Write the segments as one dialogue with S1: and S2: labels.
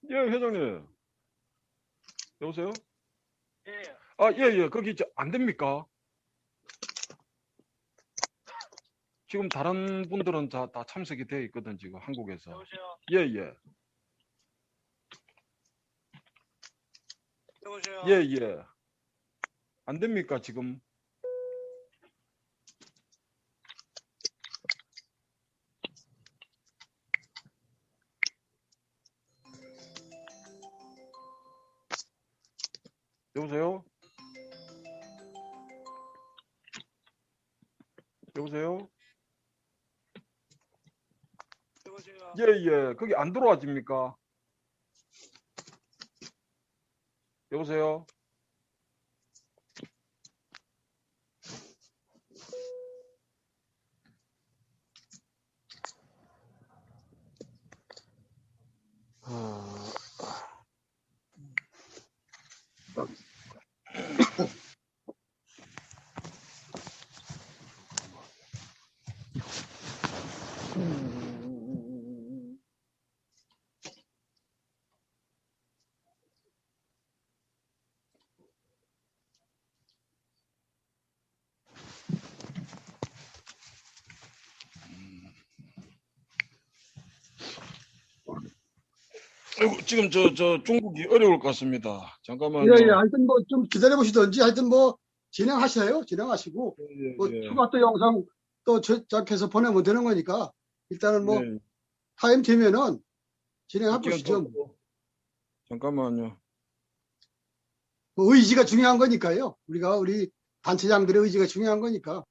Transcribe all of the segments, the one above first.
S1: 예, 회장님. 여보세요?
S2: 예,
S1: 아, 예, 예. 거기 안 됩니까? 지금 다른 분들은 다 참석이 되어 있거든, 지금 한국에서.
S2: 여보세요?
S1: 예, 예.
S2: 여보세요?
S1: 예, 예. 안 됩니까, 지금? 여보세요? 여보세요?
S2: 여보세요?
S1: 예, 예. 거기 안 들어와집니까? 여보세요? 아, 아이고, 지금 저 중국이 어려울 것 같습니다.
S3: 예, 예.
S1: 잠깐만요.
S3: 하여튼 뭐 좀 기다려 보시든지 하여튼 뭐 진행하세요. 진행하시고 뭐
S1: 예, 예.
S3: 추가 또 영상 또 제작해서 보내면 되는 거니까 일단은 뭐
S1: 네.
S3: 타임 되면은 진행해
S1: 지금
S3: 보시죠.
S1: 잠깐만요.
S3: 뭐 의지가 중요한 거니까요. 우리 단체장들의 의지가 중요한 거니까.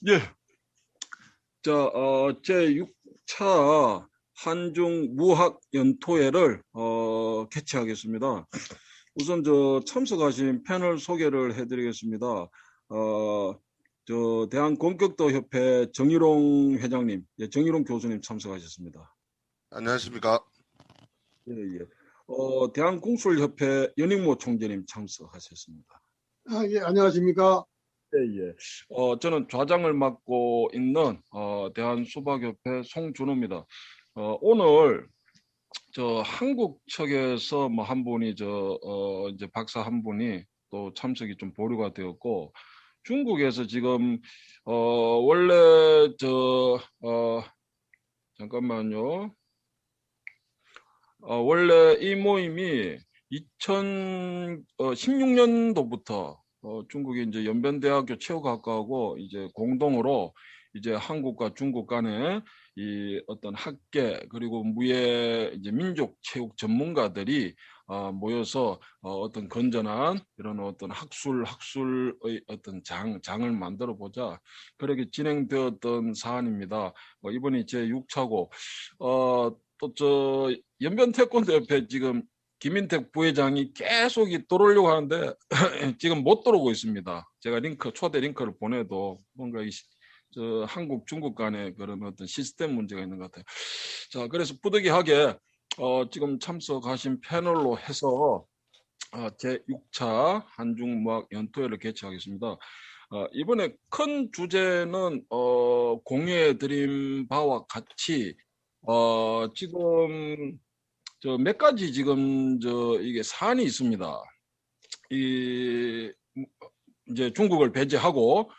S1: 예. 자, 제6차 한중 무학 연토회를 개최하겠습니다. 우선 참석하신 패널 소개를 해드리겠습니다. 대한공격도협회 정일홍 회장님, 예, 정일홍 교수님 참석하셨습니다.
S4: 안녕하십니까.
S1: 예, 예. 대한공술협회 연익모 총재님 참석하셨습니다.
S3: 아, 예, 안녕하십니까.
S1: 예, 예. 저는 좌장을 맡고 있는 대한수박협회 송준호입니다. 오늘 한국 측에서 뭐 한 분이 이제 박사 한 분이 또 참석이 좀 보류가 되었고, 중국에서 지금 원래 잠깐만요. 원래 이 모임이 2016년도부터 중국이 이제 연변대학교 체육학과하고 이제 공동으로 이제 한국과 중국 간에 이 어떤 학계 그리고 무예 이제 민족 체육 전문가들이 모여서 어떤 건전한 이런 어떤 학술의 어떤 장을 만들어 보자, 그렇게 진행되었던 사안입니다. 이번이 제 6차고 또 연변태권도협회 지금 김인택 부회장이 계속 들어오려고 하는데 지금 못 들어오고 있습니다. 제가 초대 링크를 보내도 뭔가 한국 중국 간의 그런 어떤 시스템 문제가 있는 것 같아요. 자, 그래서 부득이하게 지금 참석하신 패널로 해서 제6차 한중무학 연토회를 개최하겠습니다. 이번에 큰 주제는 공유해 드린 바와 같이 지금 몇 가지 지금 이게 사안이 있습니다. 이제 중국을 배제하고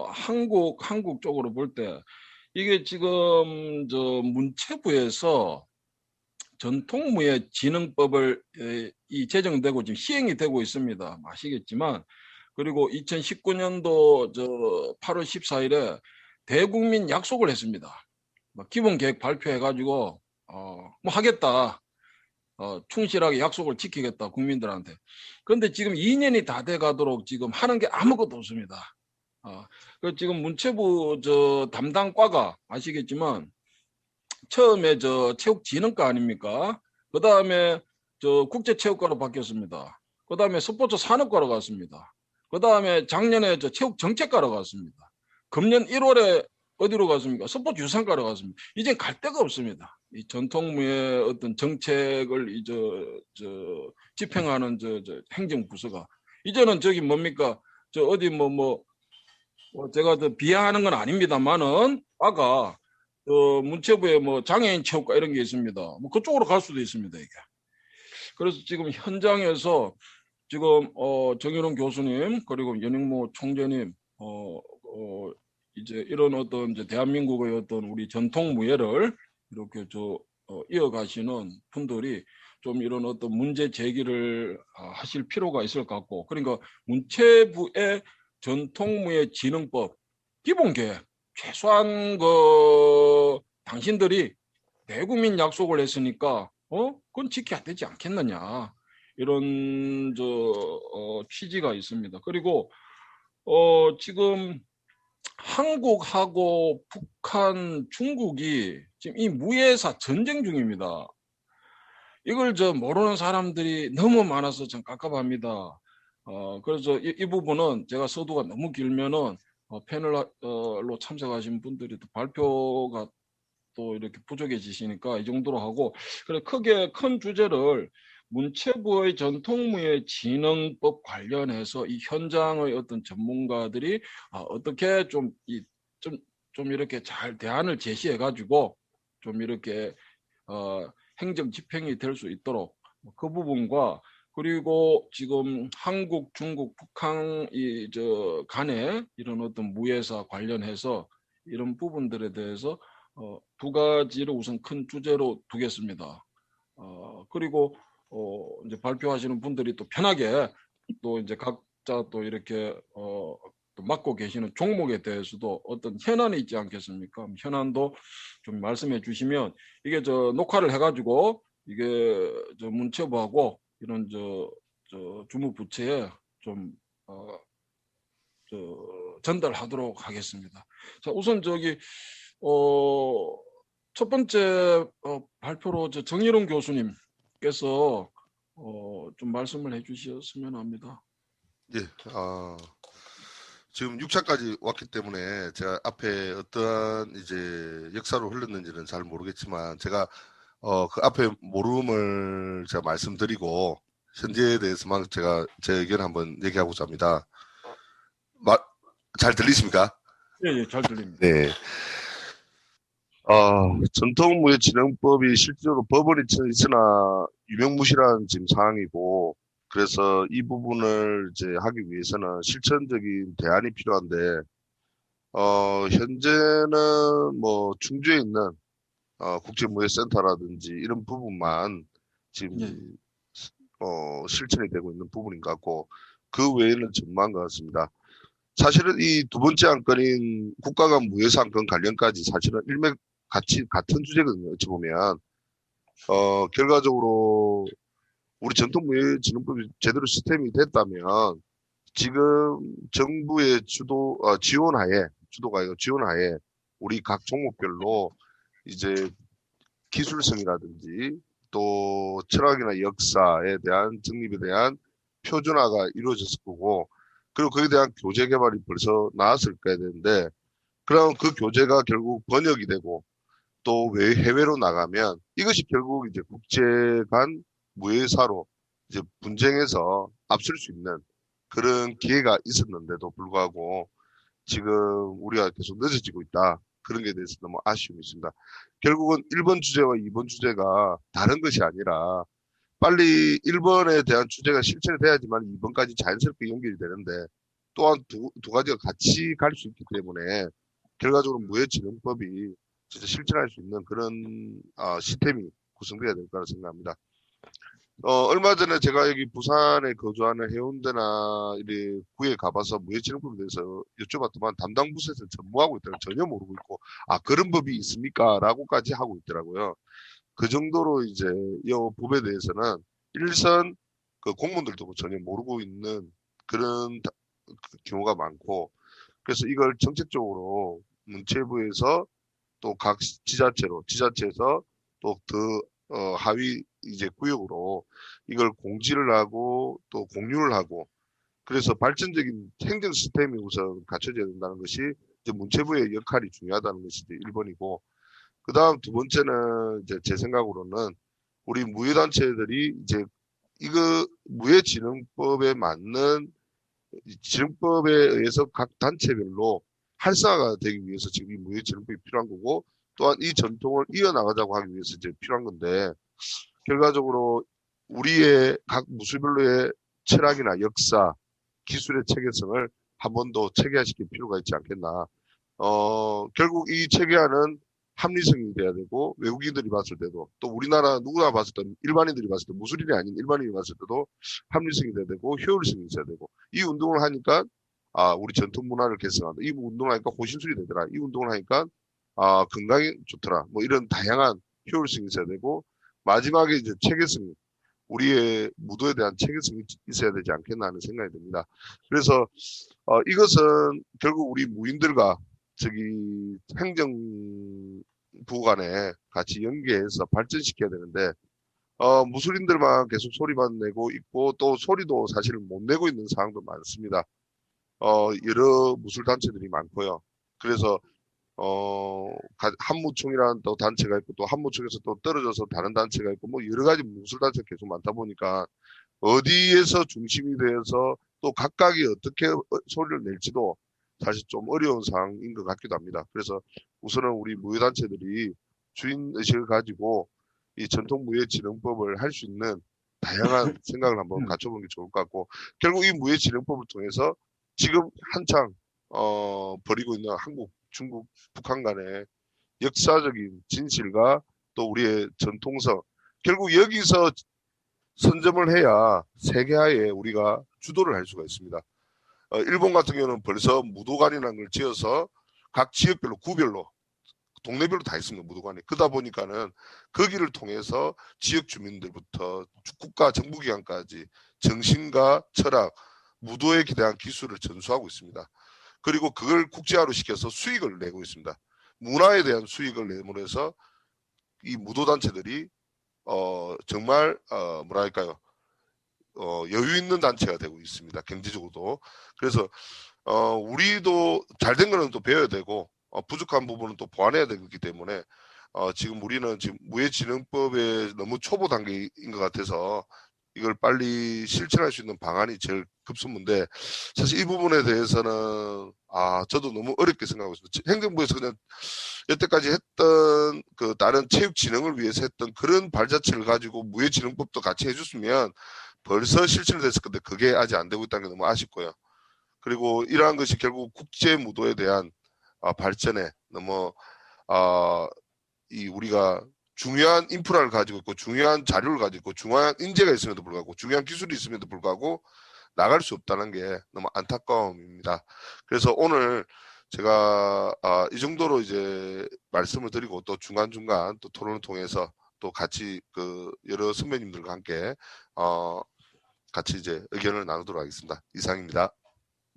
S1: 한국 쪽으로 볼 때 이게 지금 문체부에서 전통무예진흥법을 이 제정되고 지금 시행이 되고 있습니다. 아시겠지만, 그리고 2019년도 8월 14일에 대국민 약속을 했습니다. 기본 계획 발표해가지고 뭐 하겠다. 충실하게 약속을 지키겠다 국민들한테. 그런데 지금 2년이 다 돼가도록 지금 하는 게 아무것도 없습니다. 그 지금 문체부 담당과가 아시겠지만 처음에 저 체육진흥과 아닙니까? 그 다음에 저 국제체육과로 바뀌었습니다. 그 다음에 스포츠 산업과로 갔습니다. 그 다음에 작년에 저 체육정책과로 갔습니다. 금년 1월에 어디로 갔습니까? 스포츠 유산과로 갔습니다. 이제 갈 데가 없습니다. 이 전통무의 어떤 정책을 집행하는 저 행정부서가 이제는 저기 뭡니까? 저 어디 제가 더 비하하는 건 아닙니다만은 아까 문체부에 뭐 장애인 체육과 이런 게 있습니다. 뭐 그쪽으로 갈 수도 있습니다, 이게. 그래서 지금 현장에서 지금 정윤원 교수님 그리고 연익무 총재님 이제 이런 어떤 이제 대한민국의 어떤 우리 전통 무예를 이렇게 이어가시는 분들이 좀 이런 어떤 문제 제기를 하실 필요가 있을 것 같고, 그러니까 문체부의 전통무예 진흥법 기본 계획 최소한 당신들이 대국민 약속을 했으니까 그건 지켜야 되지 않겠느냐, 이런 취지가 있습니다. 그리고 지금 한국하고 북한, 중국이 지금 이 무예사 전쟁 중입니다. 이걸 모르는 사람들이 너무 많아서 좀 깝깝합니다. 그래서 이 부분은 제가 서두가 너무 길면은 패널로 참석하신 분들이 또 발표가 또 이렇게 부족해지시니까 이 정도로 하고, 그래 크게 큰 주제를 문체부의 전통무예 진흥법 관련해서 이 현장의 어떤 전문가들이 어떻게 좀 이렇게 잘 대안을 제시해 가지고 좀 이렇게 행정 집행이 될 수 있도록 그 부분과, 그리고 지금 한국, 중국, 북한 간에 이런 어떤 무예사 관련해서 이런 부분들에 대해서 두 가지를 우선 큰 주제로 두겠습니다. 그리고 이제 발표하시는 분들이 또 편하게 또 이제 각자 또 이렇게 또 맡고 계시는 종목에 대해서도 어떤 현안이 있지 않겠습니까? 현안도 좀 말씀해 주시면 이게 녹화를 해가지고 이게 문체부하고 이런 주무부처에 좀 전달하도록 하겠습니다. 자, 우선 첫 번째 발표로 정일훈 교수님께서 좀 말씀을 해주셨으면 합니다.
S4: 예, 지금 6차까지 왔기 때문에 제가 앞에 어떠한 이제 역사로 흘렀는지는 잘 모르겠지만 제가 그 앞에 모름을 제가 말씀드리고 현재에 대해서만 제가 제 의견 한번 얘기하고자 합니다. 잘 들리십니까?
S1: 예, 잘 들립니다.
S4: 네. 전통무예진흥법이 실제로 법원이 있으나 유명무실한 지금 상황이고, 그래서 이 부분을 이제 하기 위해서는 실천적인 대안이 필요한데, 현재는 뭐 충주에 있는 국제무예센터라든지 이런 부분만 지금
S1: 예.
S4: 실천이 되고 있는 부분인 것 같고, 그 외에는 전무한 것 같습니다. 사실은 이 두 번째 안건인 국가 간 무예사 안건 관련까지 사실은 같은 주제거든요. 어찌 보면 결과적으로 우리 전통무예진흥법이 제대로 시스템이 됐다면 지금 정부의 주도가 아니고 지원하에 우리 각 종목별로 이제 기술성이라든지 또 철학이나 역사에 대한 정립에 대한 표준화가 이루어졌을 거고, 그리고 거기에 대한 교재 개발이 벌써 나왔을 거야 되는데, 그럼 그 교재가 결국 번역이 되고 또 해외로 나가면 이것이 결국 이제 국제 간 무예사로 이제 분쟁에서 앞설 수 있는 그런 기회가 있었는데도 불구하고 지금 우리가 계속 늦어지고 있다. 그런 게 대해서 너무 아쉬움이 있습니다. 결국은 1번 주제와 2번 주제가 다른 것이 아니라 빨리 1번에 대한 주제가 실천이 돼야지만 2번까지 자연스럽게 연결이 되는데, 또한 두 가지가 같이 갈 수 있기 때문에 결과적으로 무예진흥법이 진짜 실천할 수 있는 그런 시스템이 구성돼야 될 거라 생각합니다. 얼마 전에 제가 여기 부산에 거주하는 해운대나 이래 구에 가봐서 무예진흥법에 대해서 여쭤봤더만 담당 부서에서 전무하고 있더라고요. 전혀 모르고 있고, 그런 법이 있습니까? 라고까지 하고 있더라고요. 그 정도로 이제 이 법에 대해서는 일선 그 공무원들도 전혀 모르고 있는 그런 경우가 많고, 그래서 이걸 정책적으로 문체부에서 또 각 지자체에서 또 더 하위 이제 구역으로 이걸 공지를 하고 또 공유를 하고 그래서 발전적인 행정 시스템이 우선 갖춰져야 된다는 것이 이제 문체부의 역할이 중요하다는 것이 이제 1번이고 그 다음 두 번째는 이제 제 생각으로는 우리 무예단체들이 이제 이거 무예진흥법에 맞는 이 진흥법에 의해서 각 단체별로 활성화가 되기 위해서 지금 이 무예진흥법이 필요한 거고 또한 이 전통을 이어나가자고 하기 위해서 이제 필요한 건데 결과적으로 우리의 각 무술별로의 철학이나 역사, 기술의 체계성을 한 번 더 체계화시킬 필요가 있지 않겠나. 결국 이 체계화는 합리성이 돼야 되고 외국인들이 봤을 때도 또 우리나라 누구나 봤을 때 일반인들이 봤을 때 무술인이 아닌 일반인이 봤을 때도 합리성이 돼야 되고 효율성이 있어야 되고 이 운동을 하니까 우리 전통 문화를 개성한다. 이 운동을 하니까 호신술이 되더라. 이 운동을 하니까 건강에 좋더라. 뭐 이런 다양한 효율성이 있어야 되고 마지막에 이제 체계성 우리의 무도에 대한 체계성이 있어야 되지 않겠나 하는 생각이 듭니다. 그래서 이것은 결국 우리 무인들과 저기 행정부 간에 같이 연계해서 발전시켜야 되는데 무술인들만 계속 소리만 내고 있고 또 소리도 사실 못 내고 있는 상황도 많습니다. 여러 무술 단체들이 많고요. 그래서 한무총이라는 또 단체가 있고 또 한무총에서 또 떨어져서 다른 단체가 있고 뭐 여러 가지 무술 단체가 계속 많다 보니까 어디에서 중심이 되어서 또 각각이 어떻게 소리를 낼지도 사실 좀 어려운 상황인 것 같기도 합니다. 그래서 우선은 우리 무예단체들이 주인의식을 가지고 이 전통무예진흥법을 할 수 있는 다양한 생각을 한번 갖춰보는 게 좋을 것 같고 결국 이 무예진흥법을 통해서 지금 한창 벌이고 있는 한국, 중국, 북한 간의 역사적인 진실과 또 우리의 전통성 결국 여기서 선점을 해야 세계화에 우리가 주도를 할 수가 있습니다. 일본 같은 경우는 벌써 무도관이라는 걸 지어서 각 지역별로 구별로 동네별로 다 있습니다. 무도관이. 그러다 보니까는 거기를 통해서 지역 주민들부터 국가 정부기관까지 정신과 철학, 무도에 대한 기술을 전수하고 있습니다. 그리고 그걸 국제화로 시켜서 수익을 내고 있습니다. 문화에 대한 수익을 내므로해서 이 무도단체들이 정말 뭐랄까요 여유 있는 단체가 되고 있습니다. 경제적으로도. 그래서 우리도 잘된 거는 또 배워야 되고 부족한 부분은 또 보완해야 되기 때문에 지금 우리는 지금 무예진흥법의 너무 초보 단계인 것 같아서 이걸 빨리 실천할 수 있는 방안이 제일 급선무인데 사실 이 부분에 대해서는 저도 너무 어렵게 생각하고 있습니다. 행정부에서 그냥 여태까지 했던 그 다른 체육 진흥을 위해서 했던 그런 발자취를 가지고 무예진흥법도 같이 해줬으면 벌써 실천이 됐을 건데 그게 아직 안 되고 있다는 게 너무 아쉽고요. 그리고 이러한 것이 결국 국제 무도에 대한 발전에 너무 이 우리가 중요한 인프라를 가지고 있고 중요한 자료를 가지고 있고 중요한 인재가 있음에도 불구하고 중요한 기술이 있음에도 불구하고 나갈 수 없다는 게 너무 안타까움입니다. 그래서 오늘 제가 이 정도로 이제 말씀을 드리고 또 중간중간 또 토론을 통해서 또 같이 그 여러 선배님들과 함께 같이 이제 의견을 나누도록 하겠습니다. 이상입니다.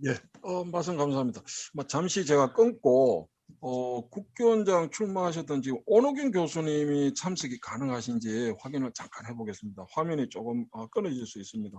S1: 예, 말씀 감사합니다. 잠시 제가 끊고 국교원장 출마하셨던 지금 온호균 교수님이 참석이 가능하신지 확인을 잠깐 해보겠습니다. 화면이 조금 끊어질 수 있습니다.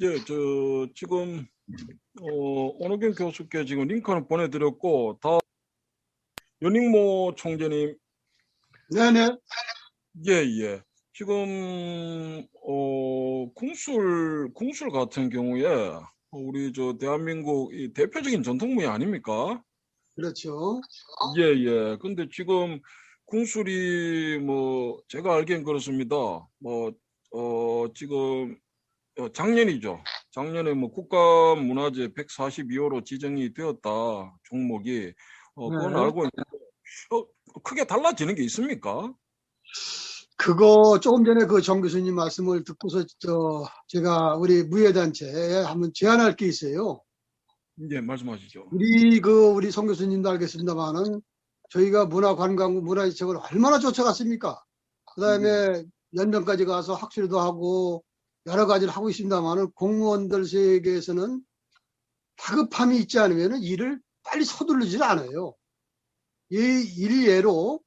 S1: 예, 지금 원호경 교수께 지금 링크는 보내드렸고, 연익모 총재님,
S3: 네네.
S1: 예. 지금 궁술 같은 경우에 우리 대한민국 이 대표적인 전통무예 아닙니까?
S3: 그렇죠.
S1: 예. 근데 지금 궁술이 제가 알기엔 그렇습니다. 지금 작년이죠. 작년에 국가문화재 142호로 지정이 되었다, 종목이. 그건
S3: 네.
S1: 알고 있는데, 크게 달라지는 게 있습니까?
S3: 그거 조금 전에 그 정 교수님 말씀을 듣고서 제가 우리 무예단체에 한번 제안할 게 있어요.
S1: 예, 말씀하시죠.
S3: 우리 성 교수님도 알겠습니다만은 저희가 문화관광부 문화재청을 얼마나 쫓아갔습니까? 그다음에 연변까지 가서 학술도 하고 여러 가지를 하고 있습니다만은 공무원들 세계에서는 다급함이 있지 않으면 일을 빨리 서두르질 않아요. 이 일례로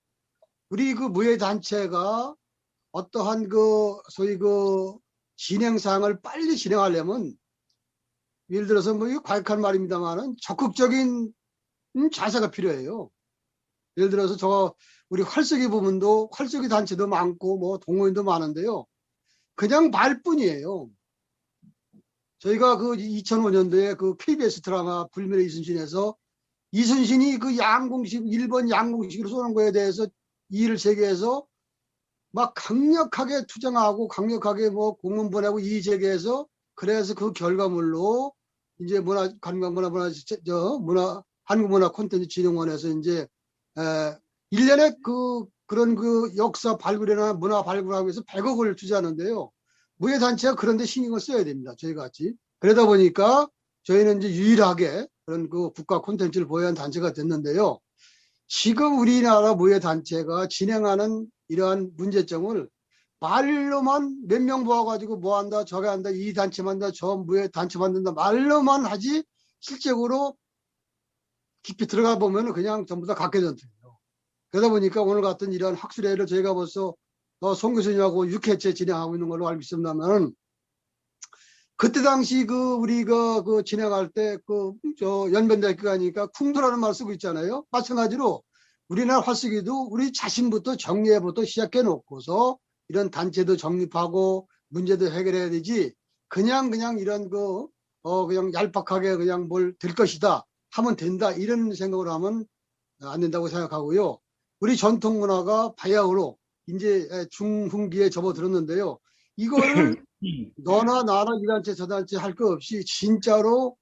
S3: 우리 그 무예단체가 어떠한 소위 진행사항을 빨리 진행하려면 예를 들어서 이거 과격한 말입니다만은 적극적인 자세가 필요해요. 예를 들어서 우리 활쏘기 부분도 활쏘기 단체도 많고 동호인도 많은데요. 그냥 말뿐이에요. 저희가 그 2005년도에 그 KBS 드라마 불멸의 이순신에서 이순신이 그 일본 양궁식으로 쏘는 거에 대해서 이의를 제기해서 막 강력하게 투쟁하고 강력하게 공문 보내고 이의 제기해서 그래서 그 결과물로 이제 한국문화콘텐츠진흥원에서 이제 1년에 그런 역사 발굴이나 문화 발굴하기 위해서 100억을 투자하는데요. 무예단체가 그런 데 신경을 써야 됩니다. 저희 같이. 그러다 보니까 저희는 이제 유일하게 그런 그 국가 콘텐츠를 보유한 단체가 됐는데요. 지금 우리나라 무예단체가 진행하는 이러한 문제점을 말로만 몇 명 모아가지고 뭐 한다, 저게 한다, 이 단체 만든다, 저 무예단체 만든다, 말로만 하지 실제로 깊이 들어가 보면 그냥 전부 다 각개전투예요. 그러다 보니까 오늘 같은 이런 학술회를 저희가 벌써 송 교수님하고 6회째 진행하고 있는 걸로 알고 있습니다만 그때 당시 우리가 진행할 때 연변대학교 가니까 쿵도라는 말 쓰고 있잖아요. 마찬가지로 우리나라 활쏘기도 우리 자신부터 정리해부터 시작해 놓고서 이런 단체도 정립하고 문제도 해결해야 되지 그냥 이런 그냥 얄팍하게 그냥 뭘 될 것이다 하면 된다 이런 생각으로 하면 안 된다고 생각하고요. 우리 전통 문화가 바야흐로 이제 중흥기에 접어들었는데요. 이거를 너나 나나 이 단체 저 단체 할 거 없이 진짜로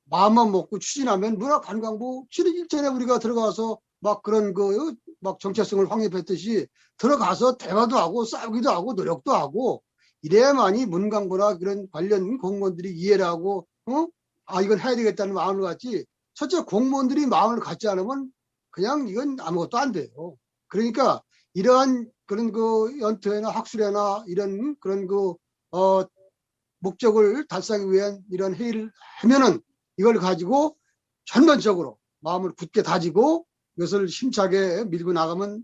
S3: 마음만 먹고 추진하면 문화관광부 일전에 우리가 들어가서 막 그런 막 정체성을 확립했듯이 들어가서 대화도 하고 싸우기도 하고 노력도 하고 이래야만이 문광부나 그런 관련 공무원들이 이해를 하고 이건 해야 되겠다는 마음을 갖지 첫째 공무원들이 마음을 갖지 않으면 그냥 이건 아무것도 안 돼요. 그러니까 이러한 그런 연투회나 학술회나 이런 그런 목적을 달성하기 위한 이런 회의를 하면은 이걸 가지고 전반적으로 마음을 굳게 다지고 이것을 힘차게 밀고 나가면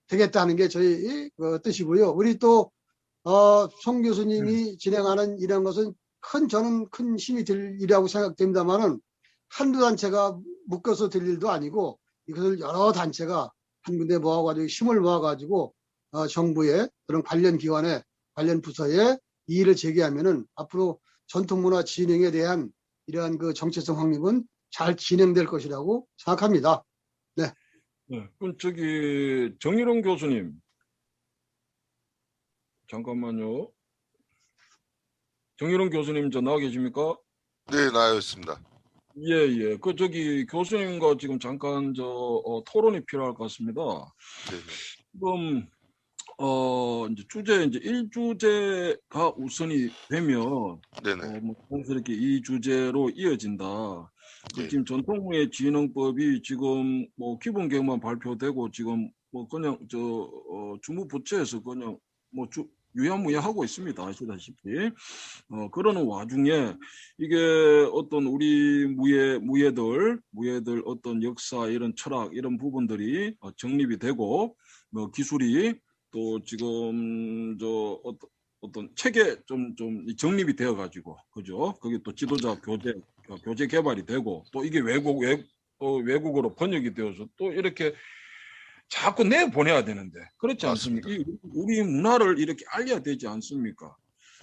S3: 되겠다는 게 저희 뜻이고요. 우리 또 송 교수님이 진행하는 이런 것은 저는 큰 힘이 될 일이라고 생각됩니다만은 한두 단체가 묶어서 될 일도 아니고 이것을 여러 단체가 한 군데 모아가지고 힘을 모아가지고 정부의 그런 관련 기관에 관련 부서에 이의를 제기하면은 앞으로 전통문화 진흥에 대한 이러한 정체성 확립은 잘 진행될 것이라고 생각합니다. 네.
S1: 네. 그럼 저기 정일원 교수님 잠깐만요. 정일원 교수님 저 나와 계십니까?
S4: 네, 나와 있습니다.
S1: 예, 예. 그 저기 교수님과 지금 잠깐 토론이 필요할 것 같습니다.
S4: 네,
S1: 지금 이제 주제 이제 1주제가 우선이 되면
S4: 네, 네,
S1: 뭐 자연스럽게 이 주제로 이어진다. 그
S4: 네,
S1: 지금 전통무예 진흥법이 지금 뭐 기본 계획만 발표되고 지금 뭐 그냥 주무부처에서 그냥 뭐 유야무야하고 있습니다. 아시다시피 그러는 와중에 이게 어떤 우리 무예들 어떤 역사 이런 철학 이런 부분들이 정립이 되고 뭐 기술이 또 지금 어떤 체계 좀 정립이 되어 가지고 그죠? 그게 또 지도자 교재 개발이 되고 또 이게 외국어로 번역이 되어서 또 이렇게 자꾸 내보내야 되는데 그렇지 않습니까?
S4: 맞습니다.
S1: 우리 문화를 이렇게 알려야 되지 않습니까?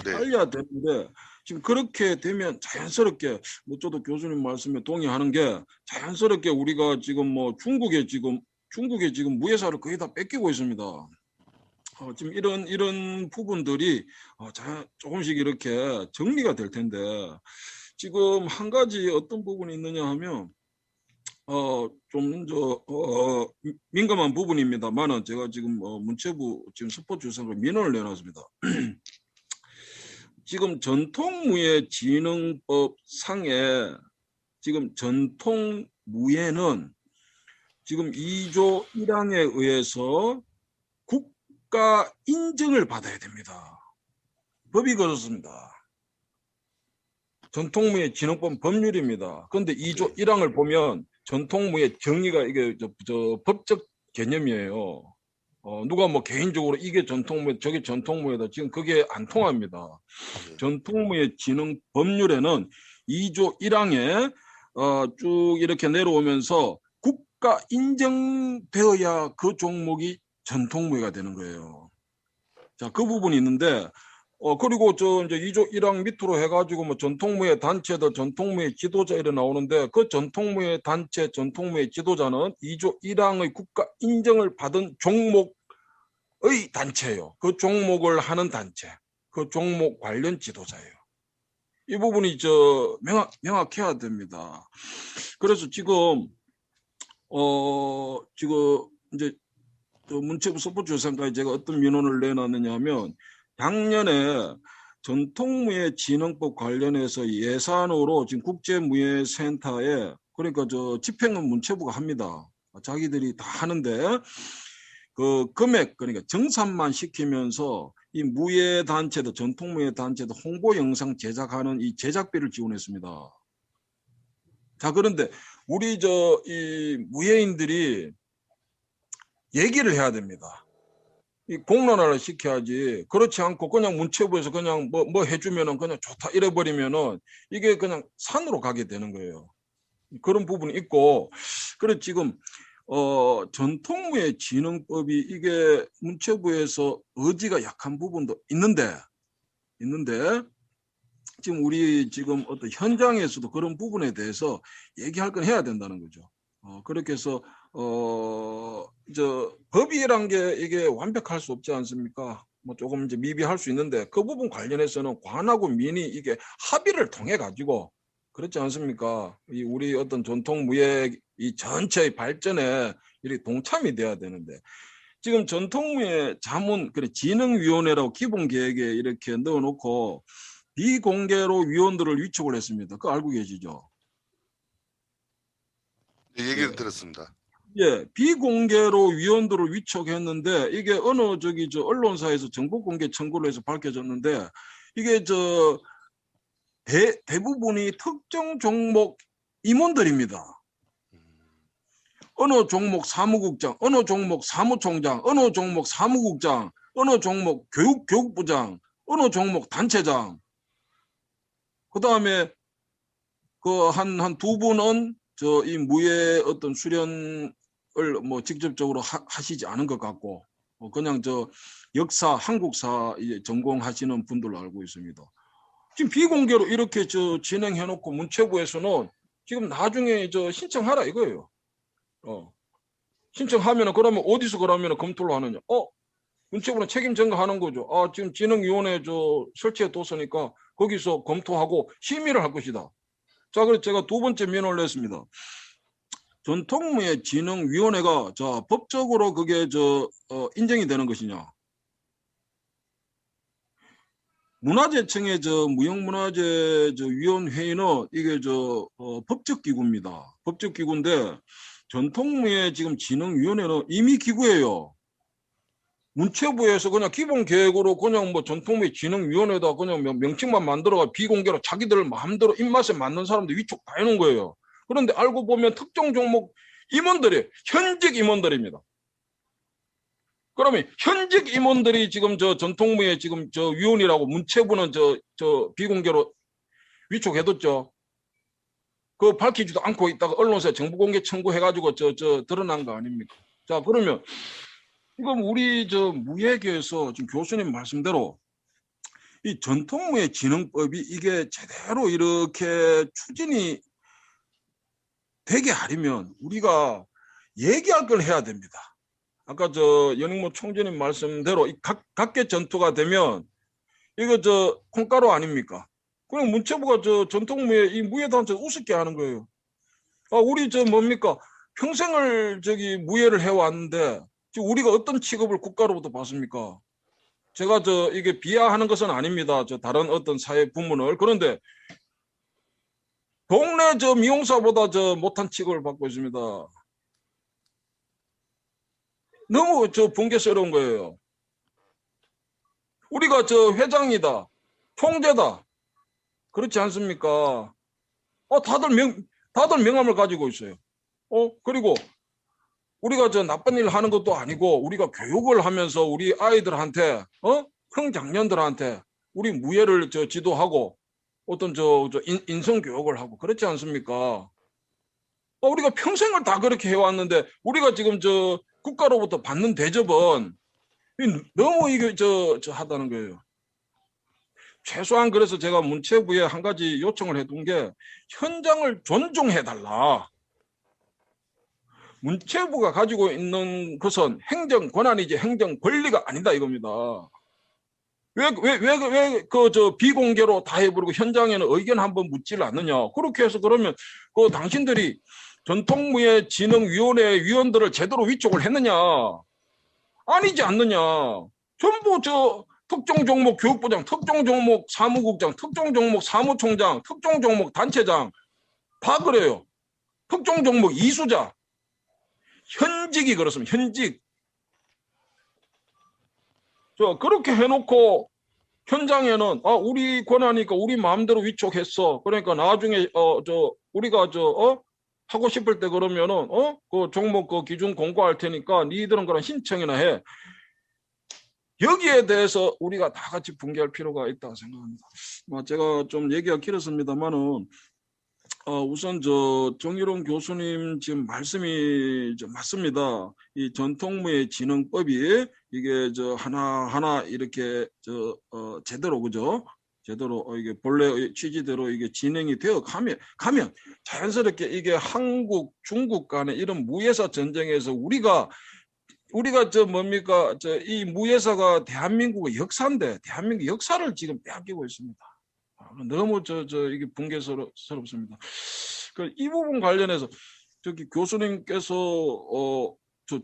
S4: 네,
S1: 알려야 되는데 지금 그렇게 되면 자연스럽게 뭐 저도 교수님 말씀에 동의하는 게 자연스럽게 우리가 지금 뭐 중국에 지금 무예사를 거의 다 뺏기고 있습니다. 지금 이런 부분들이 조금씩 이렇게 정리가 될 텐데 지금 한 가지 어떤 부분이 있느냐 하면 민감한 부분입니다만은 제가 지금 문체부 지금 스포츠유산으로 민원을 내놨습니다. 지금 전통무예진흥법 상에 지금 전통무예는 지금 2조 1항에 의해서 국가 인정을 받아야 됩니다. 법이 그렇습니다. 전통무예진흥법 법률입니다. 그런데 2조 1항을 보면 전통무예 정의가 이게 법적 개념이에요. 누가 뭐 개인적으로 이게 전통무예 저게 전통무예다 지금 그게 안 통합니다. 전통무예 진흥 법률에는 2조 1항에 쭉 이렇게 내려오면서 국가 인정되어야 그 종목이 전통무예가 되는 거예요. 자, 그 부분이 있는데 그리고 이제 2조 1항 밑으로 해가지고 뭐 전통무예 단체들, 전통무예 지도자 이래 나오는데 그 전통무예 단체, 전통무예 지도자는 2조 1항의 국가 인정을 받은 종목의 단체예요. 그 종목을 하는 단체, 그 종목 관련 지도자예요. 이 부분이 명확해야 됩니다. 그래서 지금 이제 문체부 스포츠유산까지 제가 어떤 민원을 내놨느냐 하면 작년에 전통무예진흥법 관련해서 예산으로 지금 국제무예센터에 그러니까 집행은 문체부가 합니다. 자기들이 다 하는데 그 금액 그러니까 정산만 시키면서 이 무예단체도 전통무예단체도 홍보 영상 제작하는 이 제작비를 지원했습니다. 자, 그런데 우리 이 무예인들이 얘기를 해야 됩니다. 이 공론화를 시켜야지. 그렇지 않고 그냥 문체부에서 그냥 뭐 해주면은 그냥 좋다 이래버리면은 이게 그냥 산으로 가게 되는 거예요. 그런 부분이 있고, 그래 지금 전통무예진흥법이 이게 문체부에서 의지가 약한 부분도 있는데 지금 우리 지금 어떤 현장에서도 그런 부분에 대해서 얘기할 건 해야 된다는 거죠. 그렇게 해서 법이란 게 이게 완벽할 수 없지 않습니까? 뭐 조금 이제 미비할 수 있는데 그 부분 관련해서는 관하고 민이 이게 합의를 통해 가지고 그렇지 않습니까? 우리 어떤 전통 무예 이 전체의 발전에 이렇게 동참이 돼야 되는데 지금 전통무예 자문 진흥위원회라고 기본 계획에 이렇게 넣어놓고 비공개로 위원들을 위촉을 했습니다. 그거 알고 계시죠?
S4: 네, 얘기를 들었습니다.
S1: 예, 비공개로 위원들을 위촉했는데 이게 어느 언론사에서 정보 공개 청구를 해서 밝혀졌는데 이게 대부분이 특정 종목 임원들입니다. 어느 종목 사무국장, 어느 종목 사무총장, 어느 종목 사무국장, 어느 종목 교육부장, 어느 종목 단체장. 그 다음에 한 두 분은 이 무예 어떤 수련을 뭐 직접적으로 하시지 않은 것 같고 그냥 역사, 한국사 전공하시는 분들로 알고 있습니다. 지금 비공개로 이렇게 진행해놓고 문체부에서는 지금 나중에 신청하라 이거예요. 신청하면은 그러면 어디서 그러면 검토를 하느냐? 문체부는 책임 전가하는 거죠. 지금 진흥위원회 설치해 뒀으니까 거기서 검토하고 심의를 할 것이다. 자, 그래서 제가 두 번째 면을 냈습니다. 전통무예진흥위원회가 법적으로 그게 인정이 되는 것이냐? 문화재청의 무형문화재 위원회의는 이게 법적 기구입니다. 법적 기구인데 전통무예 지금 진흥위원회는 이미 기구예요. 문체부에서 그냥 기본 계획으로 그냥 뭐 전통무예 진흥위원회다 그냥 명칭만 만들어가 비공개로 자기들 마음대로 입맛에 맞는 사람들 위촉 다 해놓은 거예요. 그런데 알고 보면 특정 종목 임원들이 현직 임원들입니다. 그러면 현직 임원들이 지금 전통무예 지금 위원이라고 문체부는 비공개로 위촉해뒀죠. 그거 밝히지도 않고 있다가 언론사에 정보공개 청구해가지고 드러난 거 아닙니까? 자, 그러면 이건 우리 무예계에서 지금 교수님 말씀대로 이 전통무예 진흥법이 이게 제대로 이렇게 추진이 되게 하려면 우리가 얘기할 걸 해야 됩니다. 아까 연익모 총재님 말씀대로 이 각계 전투가 되면 이거 콩가루 아닙니까? 그냥 문체부가 전통무예 이 무예단체 우습게 하는 거예요. 우리 뭡니까? 평생을 무예를 해왔는데 지금 우리가 어떤 취급을 국가로부터 받습니까? 제가 이게 비하하는 것은 아닙니다. 다른 어떤 사회 부문을. 그런데 동네 미용사보다 못한 취급을 받고 있습니다. 너무 붕괴스러운 거예요. 우리가 회장이다, 총재다, 그렇지 않습니까? 다들 명함을 가지고 있어요. 그리고 우리가 나쁜 일 하는 것도 아니고 우리가 교육을 하면서 우리 아이들한테 형장년들한테 우리 무예를 지도하고 어떤 인성 교육을 하고 그렇지 않습니까? 우리가 평생을 다 그렇게 해왔는데 우리가 지금 국가로부터 받는 대접은 너무 이게 하다는 거예요. 최소한 그래서 제가 문체부에 한 가지 요청을 해둔 게 현장을 존중해달라. 문체부가 가지고 있는 것은 행정 권한이지 행정 권리가 아니다 이겁니다. 왜 비공개로 다 해버리고 현장에는 의견 한번 묻지를 않느냐. 그렇게 해서 그러면 당신들이 전통무예진흥위원회 위원들을 제대로 위촉을 했느냐. 아니지 않느냐. 전부 특정 종목 교육부장, 특정 종목 사무국장, 특정 종목 사무총장, 특정 종목 단체장 다 그래요. 특정 종목 이수자. 현직이 그렇습니다. 현직. 그렇게 해놓고 현장에는 우리 권하니까 우리 마음대로 위촉했어. 그러니까 나중에 우리가 하고 싶을 때 그러면은 그 종목 그 기준 공고할 테니까 니들은 그런 신청이나 해. 여기에 대해서 우리가 다 같이 분개할 필요가 있다고 생각합니다. 제가 좀 얘기가 길었습니다만은 우선 정일원 교수님 지금 말씀이 맞습니다. 이 전통무예 진흥법이 이게 하나하나 이렇게 제대로 그죠? 제대로 이게 본래 취지대로 이게 진행이 되어 가면 자연스럽게 이게 한국, 중국 간의 이런 무예사 전쟁에서 우리가 뭡니까? 이 무예사가 대한민국의 역사인데 대한민국 역사를 지금 빼앗기고 있습니다. 너무 이게 붕괴스럽습니다. 이 부분 관련해서 교수님께서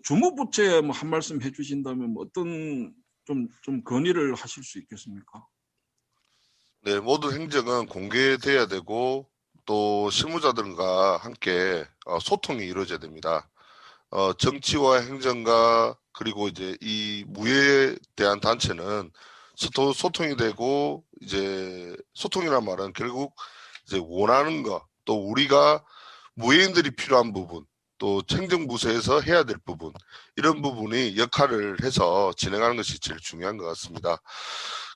S1: 주무부처에 한 말씀 해주신다면 어떤 좀 건의를 하실 수 있겠습니까?
S4: 네, 모든 행정은 공개돼야 되고 또 실무자들과 함께 소통이 이루어져야 됩니다. 정치와 행정과 그리고 이제 이 무예에 대한 단체는 소통이 되고 이제 소통이란 말은 결국 이제 원하는 거 또 우리가 무예인들이 필요한 부분 또 행정부서에서 해야 될 부분 이런 부분이 역할을 해서 진행하는 것이 제일 중요한 것 같습니다.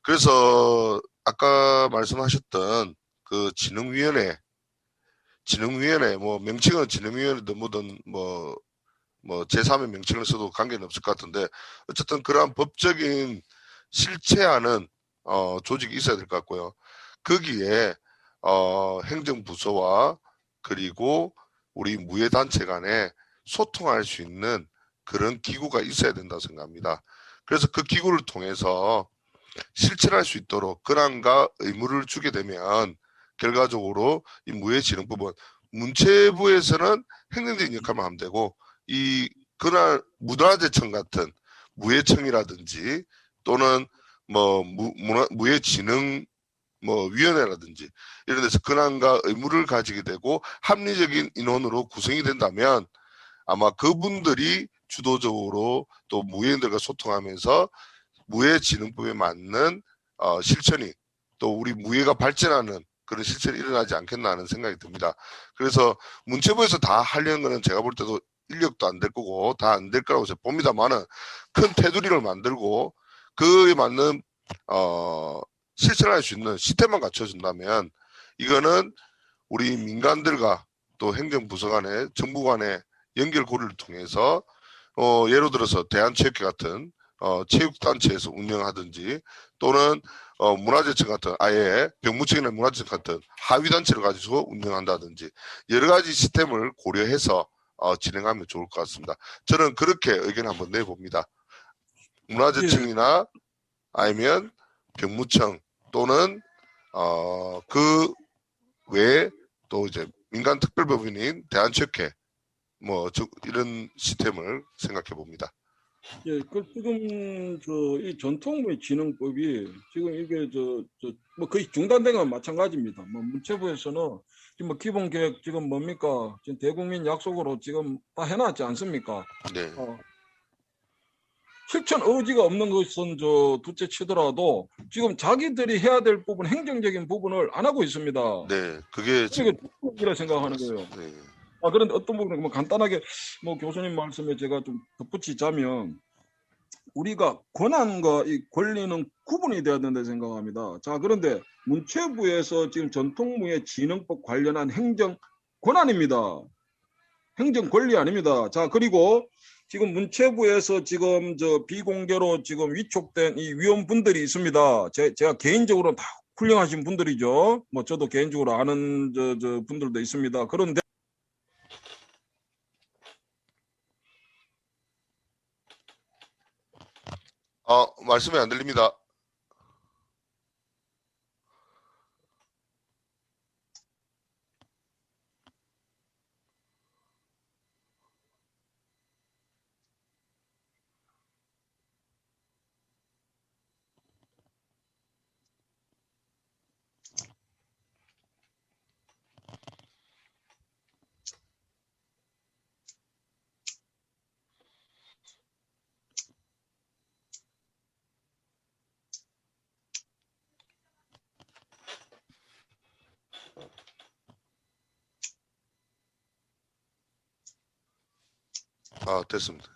S4: 그래서 아까 말씀하셨던 그 진흥위원회 뭐 명칭은 진흥위원회든 뭐든 뭐 제3의 명칭을 써도 관계는 없을 것 같은데 어쨌든 그러한 법적인 실체하는 조직이 있어야 될 것 같고요. 거기에 행정부서와 그리고 우리 무예단체 간에 소통할 수 있는 그런 기구가 있어야 된다고 생각합니다. 그래서 그 기구를 통해서 실천할 수 있도록 권한과 의무를 주게 되면 결과적으로 이 무예진흥법은 문체부에서는 행정적인 역할만 하면 되고 이 권한 문화재청 같은 무예청이라든지 또는 뭐 무예진흥 뭐 위원회라든지 이런 데서 권한과 의무를 가지게 되고 합리적인 인원으로 구성이 된다면 아마 그분들이 주도적으로 또 무예인들과 소통하면서 무예진흥법에 맞는 실천이 또 우리 무예가 발전하는 그런 실천이 일어나지 않겠나 하는 생각이 듭니다. 그래서 문체부에서 다 하려는 거는 제가 볼 때도 인력도 안 될 거고 다 안 될 거라고 봅니다만은 큰 테두리를 만들고 그에 맞는 실천할 수 있는 시스템만 갖춰준다면 이거는 우리 민간들과 또 행정부서 간의 정부 간의 연결 고리를 통해서 예를 들어서 대한체육회 같은 체육단체에서 운영하든지 또는 문화재청 같은 아예 병무청이나 문화재청 같은 하위단체를 가지고 운영한다든지 여러 가지 시스템을 고려해서 진행하면 좋을 것 같습니다. 저는 그렇게 의견 한번 내봅니다. 문화재청이나 아니면 병무청 또는 그 외에 또 이제 민간특별법인인 대한체육회 뭐 이런 시스템을 생각해 봅니다.
S1: 예, 그 지금 이 전통무예 진흥법이 지금 이게 뭐 거의 중단된 건 마찬가지입니다. 뭐 문체부에서는 지금 뭐 기본 계획 지금 뭡니까? 지금 대국민 약속으로 지금 다 해놨지 않습니까?
S4: 네.
S1: 실천 의지가 없는 것은 둘째 치더라도 지금 자기들이 해야 될 부분, 행정적인 부분을 안 하고 있습니다.
S4: 네, 그게
S1: 이게 이라 생각하는 거예요.
S4: 네.
S1: 그런데 어떤 부분에 뭐 간단하게 뭐 교수님 말씀에 제가 좀 덧붙이자면 우리가 권한과 이 권리는 구분이 돼야 된다 생각합니다. 자, 그런데 문체부에서 지금 전통무예 진흥법 관련한 행정 권한입니다. 행정 권리 아닙니다. 자, 그리고 지금 문체부에서 지금 비공개로 지금 위촉된 이 위원분들이 있습니다. 제가 개인적으로 다 훌륭하신 분들이죠. 뭐 저도 개인적으로 아는 분들도 있습니다. 그런데
S4: 말씀이 안 들립니다. 됐습니다.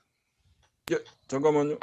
S1: 예, 잠깐만요.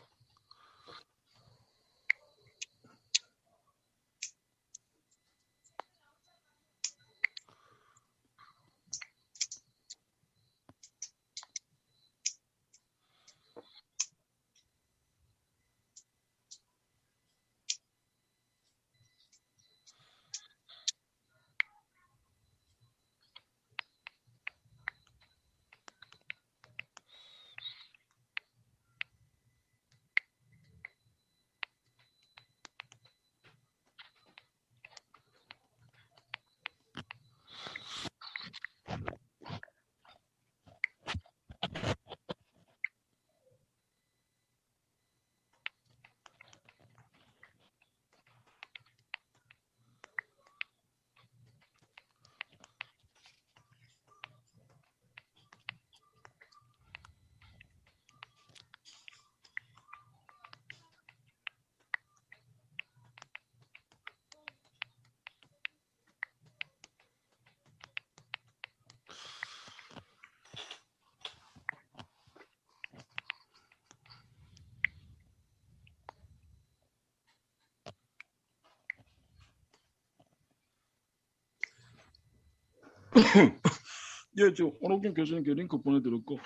S1: 예, 오노균 교수님께 링크 보내드렸고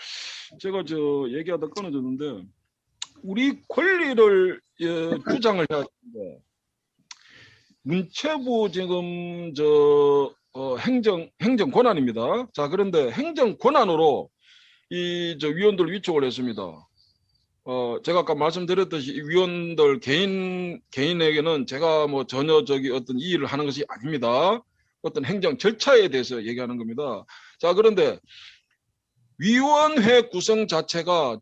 S1: 제가 얘기하다 끊어졌는데 우리 권리를 주장을 해야 되는데 문체부 지금 행정 권한입니다. 자, 그런데 행정 권한으로 이 위원들 위촉을 했습니다. 제가 아까 말씀드렸듯이 이 위원들 개인에게는 제가 뭐 전혀 어떤 이의를 하는 것이 아닙니다. 어떤 행정 절차에 대해서 얘기하는 겁니다. 자, 그런데 위원회 구성 자체가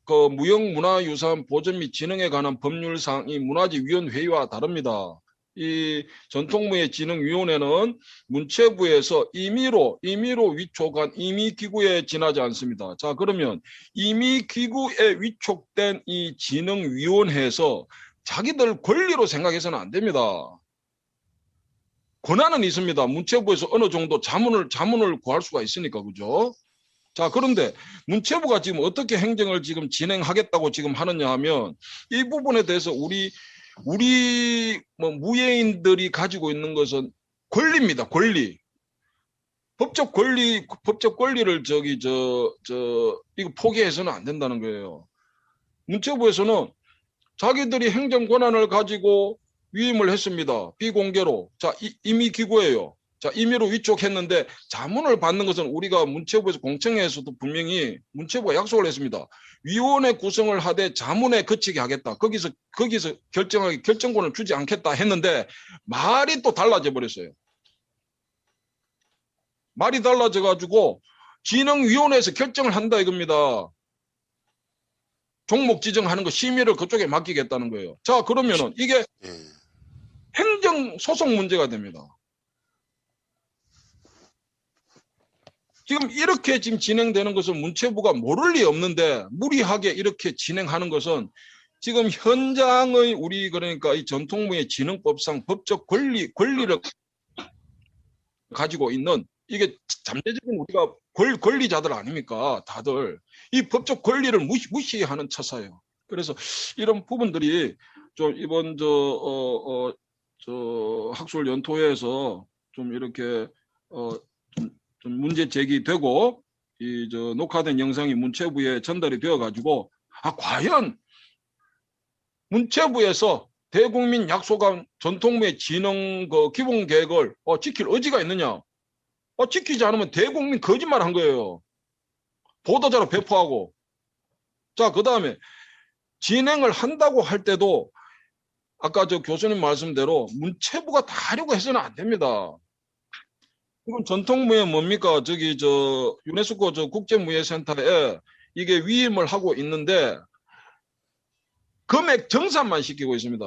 S1: 무형문화유산 보존 및 진흥에 관한 법률상 이 문화재위원회와 다릅니다. 이 전통무예진흥위원회는 문체부에서 임의로 위촉한 임의기구에 지나지 않습니다. 자, 그러면 임의기구에 위촉된 이 진흥위원회에서 자기들 권리로 생각해서는 안 됩니다. 권한은 있습니다. 문체부에서 어느 정도 자문을 구할 수가 있으니까, 그죠? 자, 그런데 문체부가 지금 어떻게 행정을 지금 진행하겠다고 지금 하느냐 하면 이 부분에 대해서 우리 무예인들이 가지고 있는 것은 권리입니다. 권리. 법적 권리를 이거 포기해서는 안 된다는 거예요. 문체부에서는 자기들이 행정 권한을 가지고 위임을 했습니다. 비공개로. 자, 임의 기구예요. 자, 임의로 위촉했는데 자문을 받는 것은 우리가 문체부에서 공청회에서도 분명히 문체부가 약속을 했습니다. 위원회 구성을 하되 자문에 그치게 하겠다. 거기서 결정권을 주지 않겠다 했는데 말이 또 달라져 버렸어요. 말이 달라져 가지고 진흥위원회에서 결정을 한다 이겁니다. 종목 지정하는 거 심의를 그쪽에 맡기겠다는 거예요. 자, 그러면은 이게 행정 소송 문제가 됩니다. 지금 이렇게 지금 진행되는 것은 문체부가 모를 리 없는데 무리하게 이렇게 진행하는 것은 지금 현장의 그러니까 이 전통무예진흥법상 법적 권리를 가지고 있는 이게 잠재적인 우리가 권리자들 아닙니까? 다들 이 법적 권리를 무시하는 처사예요. 그래서 이런 부분들이 좀 이번 학술 연토회에서 좀 이렇게 좀 문제 제기되고 녹화된 영상이 문체부에 전달이 되어 가지고 과연 문체부에서 대국민 약속한 전통무예 진흥 기본 계획을 지킬 의지가 있느냐? 지키지 않으면 대국민 거짓말한 거예요. 보도자료 배포하고. 자, 그다음에 진행을 한다고 할 때도 아까 교수님 말씀대로 문체부가 다 하려고 해서는 안 됩니다. 지금 전통무예 뭡니까? 유네스코 국제무예센터에 이게 위임을 하고 있는데 금액 정산만 시키고 있습니다.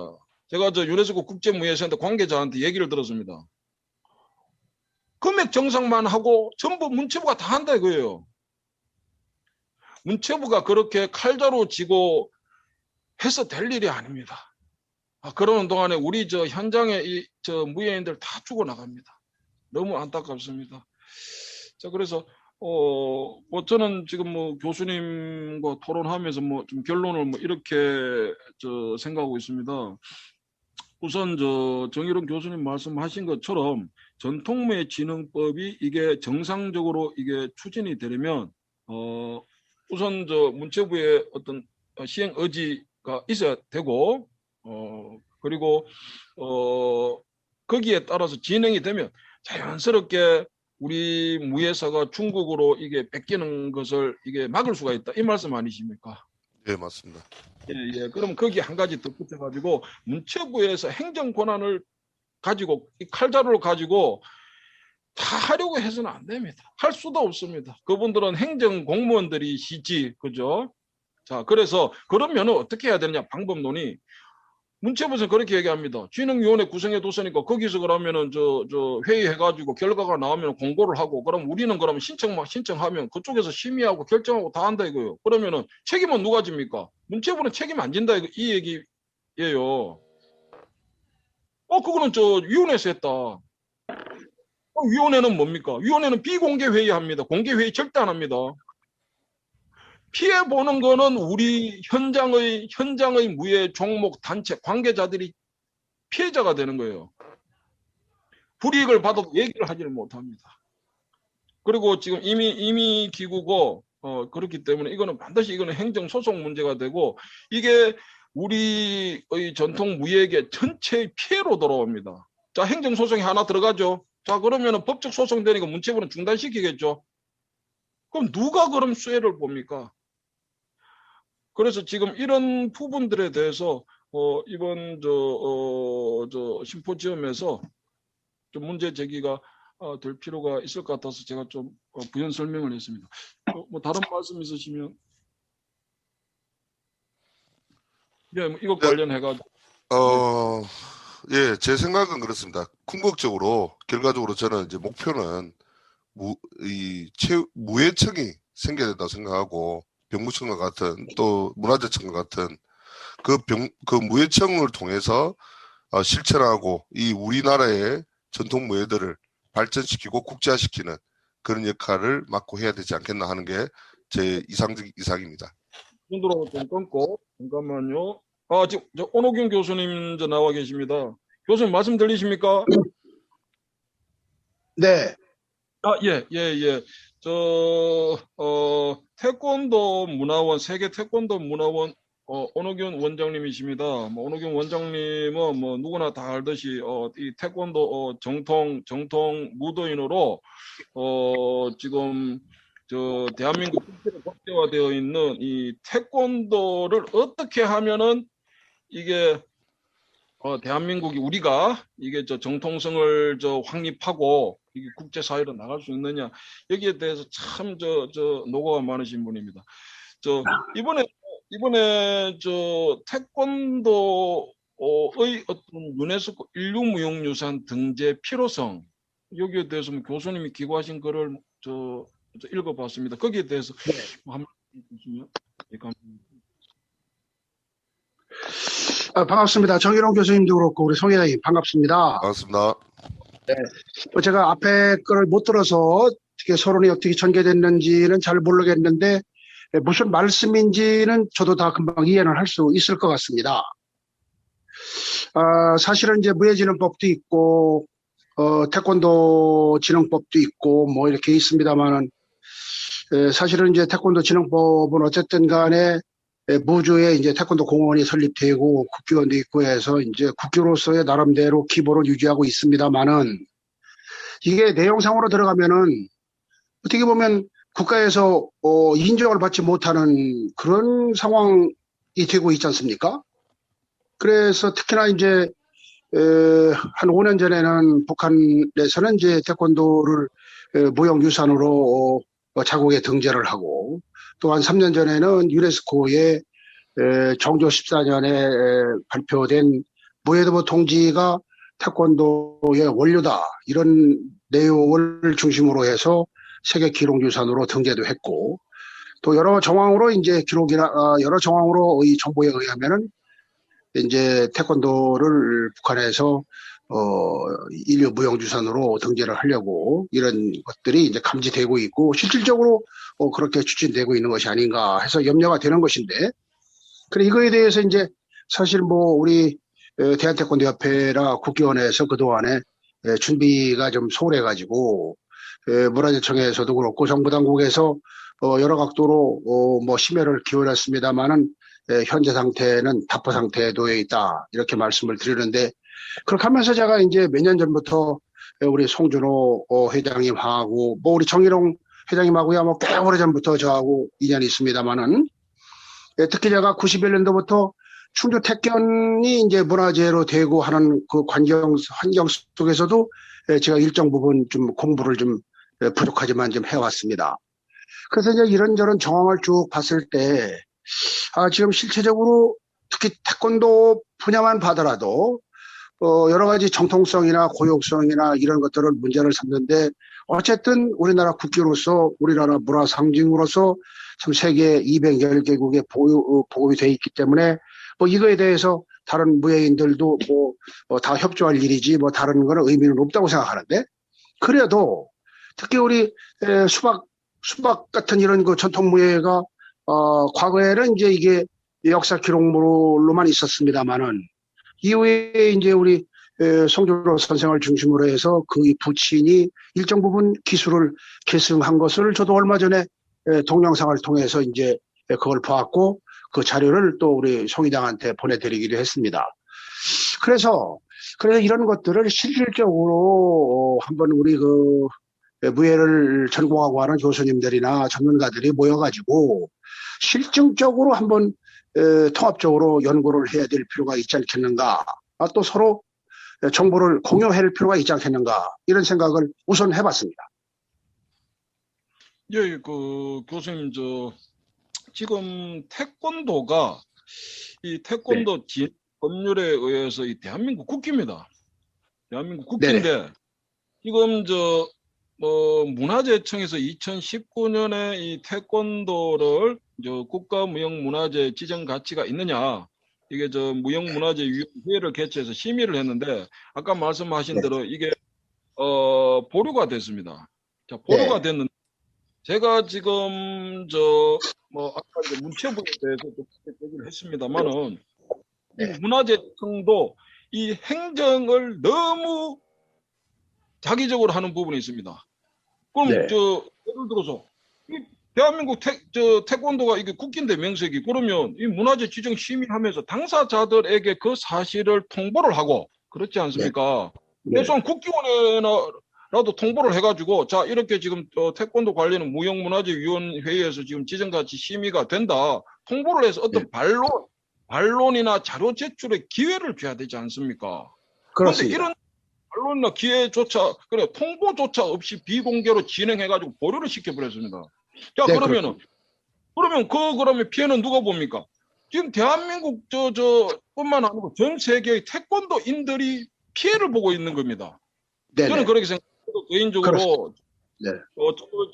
S1: 제가 유네스코 국제무예센터 관계자한테 얘기를 들었습니다. 금액 정산만 하고 전부 문체부가 다 한다 이거예요. 문체부가 그렇게 칼자루 쥐고 해서 될 일이 아닙니다. 그러는 동안에 우리 현장에 무예인들 다 죽어나갑니다. 너무 안타깝습니다. 자, 그래서 저는 지금 교수님과 토론하면서 좀 결론을 이렇게 생각하고 있습니다. 우선 정일원 교수님 말씀하신 것처럼 전통무예진흥법이 이게 정상적으로 이게 추진이 되려면 우선 문체부의 어떤 시행 의지가 있어야 되고 그리고 거기에 따라서 진행이 되면 자연스럽게 우리 무예사가 중국으로 이게 뺏기는 것을 이게 막을 수가 있다. 이 말씀 아니십니까?
S4: 네, 맞습니다.
S1: 예. 그럼 거기 한 가지 덧붙여가지고 문체부에서 행정 권한을 가지고 이 칼자루를 가지고 다 하려고 해서는 안 됩니다. 할 수도 없습니다. 그분들은 행정 공무원들이시지, 그죠? 자, 그래서 그러면 어떻게 해야 되느냐? 방법론이 문체부에서 그렇게 얘기합니다. 진흥위원회 구성해 뒀으니까 거기서 그러면은 회의해가지고 결과가 나오면 공고를 하고 그럼 우리는 그러면 신청하면 그쪽에서 심의하고 결정하고 다 한다 이거예요. 그러면은 책임은 누가 집니까? 문체부는 책임 안 진다 이 얘기예요. 그거는 위원회에서 했다. 위원회는 뭡니까? 위원회는 비공개 회의합니다. 공개 회의 절대 안 합니다. 피해 보는 거는 우리 현장의 무예 종목 단체 관계자들이 피해자가 되는 거예요. 불이익을 받아도 얘기를 하지를 못합니다. 그리고 지금 이미 기구고 그렇기 때문에 이거는 반드시 행정 소송 문제가 되고 이게 우리의 전통 무예계 전체의 피해로 돌아옵니다. 자, 행정 소송이 하나 들어가죠. 자, 그러면은 법적 소송 되니까 문체부는 중단시키겠죠. 그럼 누가 그럼 수혜를 봅니까? 그래서 지금 이런 부분들에 대해서 이번 저 심포지엄에서 좀 문제 제기가 될 필요가 있을 것 같아서 제가 좀 부연 설명을 했습니다. 뭐 다른 말씀 있으시면 뭐 이것
S4: 네.
S1: 관련해가지고
S4: 예, 제 생각은 그렇습니다. 궁극적으로, 결과적으로 저는 이제 목표는 무예청이 생겨야 된다고 생각하고, 병무청과 같은, 또 문화재청과 같은 그 무예청을 통해서 실천하고 이 우리나라의 전통 무예들을 발전시키고 국제화시키는 그런 역할을 맡고 해야 되지 않겠나 하는 게 제 이상입니다.
S1: 정도로 좀 끊고 잠깐만요. 지금 저 온호균 교수님 저 나와 계십니다. 교수님 말씀 들리십니까?
S3: 네.
S1: 예. 태권도 문화원, 세계 태권도 문화원 온호균 원장님이십니다. 뭐 온호균 원장님은 뭐 누구나 다 알듯이 이 태권도 정통 무도인으로 지금 저 대한민국 국제로 국제화되어 있는 이 태권도를 어떻게 하면은 이게 대한민국이 우리가 이게 저 정통성을 확립하고 이게 국제사회로 나갈 수 있느냐 여기에 대해서 참 노고가 많으신 분입니다. 이번에 저 태권도의 어떤 유네스코 인류무형유산 등재 필요성 여기에 대해서 교수님이 기고하신 글을 저 읽어봤습니다. 거기에 대해서 한번 해주시면 감사합니다.
S3: 반갑습니다. 정일홍 교수님도 그렇고 우리 송 회장님 반갑습니다.
S4: 반갑습니다.
S3: 제가 앞에 거를 못 들어서 어떻게 서론이 어떻게 전개됐는지는 잘 모르겠는데 무슨 말씀인지는 저도 다 금방 이해는 할 수 있을 것 같습니다. 사실은 이제 무예진흥법도 있고 태권도 진흥법도 있고 뭐 이렇게 있습니다만은 사실은 이제 태권도 진흥법은 어쨌든 간에 무주에 이제 태권도 공원이 설립되고 국기원도 있고 해서 이제 국교로서의 나름대로 기본을 유지하고 있습니다만은 이게 내용상으로 들어가면은 어떻게 보면 국가에서 인정을 받지 못하는 그런 상황이 되고 있지 않습니까? 그래서 특히나 이제 한 5년 전에는 북한에서는 이제 태권도를 무형유산으로 자국에 등재를 하고 또 한 3년 전에는 유네스코의 정조 14년에 발표된 무예도보 통지가 태권도의 원료다 이런 내용을 중심으로 해서 세계 기록유산으로 등재도 했고 또 여러 정황으로 이제 여러 정황으로 이 정보에 의하면은 이제 태권도를 북한에서 인류 무형유산으로 등재를 하려고 이런 것들이 이제 감지되고 있고 실질적으로 그렇게 추진되고 있는 것이 아닌가 해서 염려가 되는 것인데 그래 이거에 대해서 이제 사실 뭐 우리 대한태권도협회나 국기원에서 그동안에 준비가 좀 소홀해가지고 문화재청에서도 그렇고 정부 당국에서 여러 각도로 뭐 심혈을 기울였습니다만은 현재 상태는 답보 상태에 있다 이렇게 말씀을 드리는데 그렇게 하면서 제가 이제 몇 년 전부터 우리 송준호 회장님하고 뭐 우리 정일홍 회장님하고야 뭐 꽤 오래전부터 저하고 인연이 있습니다만은 특히 제가 91년도부터 충주 택견이 이제 문화재로 되고 하는 그 환경 속에서도 제가 일정 부분 좀 공부를 좀 부족하지만 좀 해왔습니다. 그래서 이제 이런저런 정황을 쭉 봤을 때 지금 실체적으로 특히 태권도 분야만 봐더라도 여러 가지 정통성이나 고유성이나 이런 것들을 문제를 삼는데 어쨌든 우리나라 국기로서 우리나라 문화 상징으로서 참 세계 210개국에 보급이 돼 있기 때문에 뭐 이거에 대해서 다른 무예인들도 뭐 다 협조할 일이지 뭐 다른 거는 의미는 없다고 생각하는데 그래도 특히 우리 수박 같은 이런 그 전통 무예가 과거에는 이제 이게 역사 기록물로만 있었습니다만은 이후에 이제 우리 송준호 선생을 중심으로 해서 그 부친이 일정 부분 기술을 계승한 것을 저도 얼마 전에 동영상을 통해서 이제 그걸 봤고 그 자료를 또 우리 송 회장한테 보내드리기도 했습니다. 그래서 이런 것들을 실질적으로 한번 우리 그 무예를 전공하고 하는 교수님들이나 전문가들이 모여가지고
S5: 실증적으로 한번 통합적으로 연구를 해야 될 필요가 있지 않겠는가. 또 서로 정보를 공유할 필요가 있지 않겠는가. 이런 생각을 우선 해봤습니다.
S1: 예, 교수님, 지금 태권도가 이 태권도 법률에 의해서 이 대한민국 국기입니다. 대한민국 국기인데 지금 문화재청에서 2019년에 이 태권도를 국가무형문화재 지정 가치가 있느냐, 이게 무형문화재위원회를 개최해서 심의를 했는데 아까 말씀하신 대로 이게 보류가 됐습니다. 자, 보류가 됐는데 제가 지금 아까 이제 문체부에 대해서 좀 얘기를 했습니다만은 이 문화재청도 이 행정을 너무 자기적으로 하는 부분이 있습니다. 그럼 예를 들어서 이 대한민국 태권도가 이게 국기인데 명색이, 그러면 이 문화재 지정 심의하면서 당사자들에게 그 사실을 통보를 하고 그렇지 않습니까? 최소한 국기원에라도 통보를 해가지고, 자, 이렇게 지금 태권도 관리는 무형문화재위원회에서 지금 지정가치 심의가 된다, 통보를 해서 어떤 반론이나 자료 제출의 기회를 줘야 되지 않습니까? 그런데 이런 반론이나 기회조차, 통보조차 없이 비공개로 진행해가지고 보류를 시켜버렸습니다. 자, 그러면 피해는 누가 봅니까? 지금 대한민국 뿐만 아니고 전 세계의 태권도인들이 피해를 보고 있는 겁니다. 저는 그렇게 생각해요. 개인적으로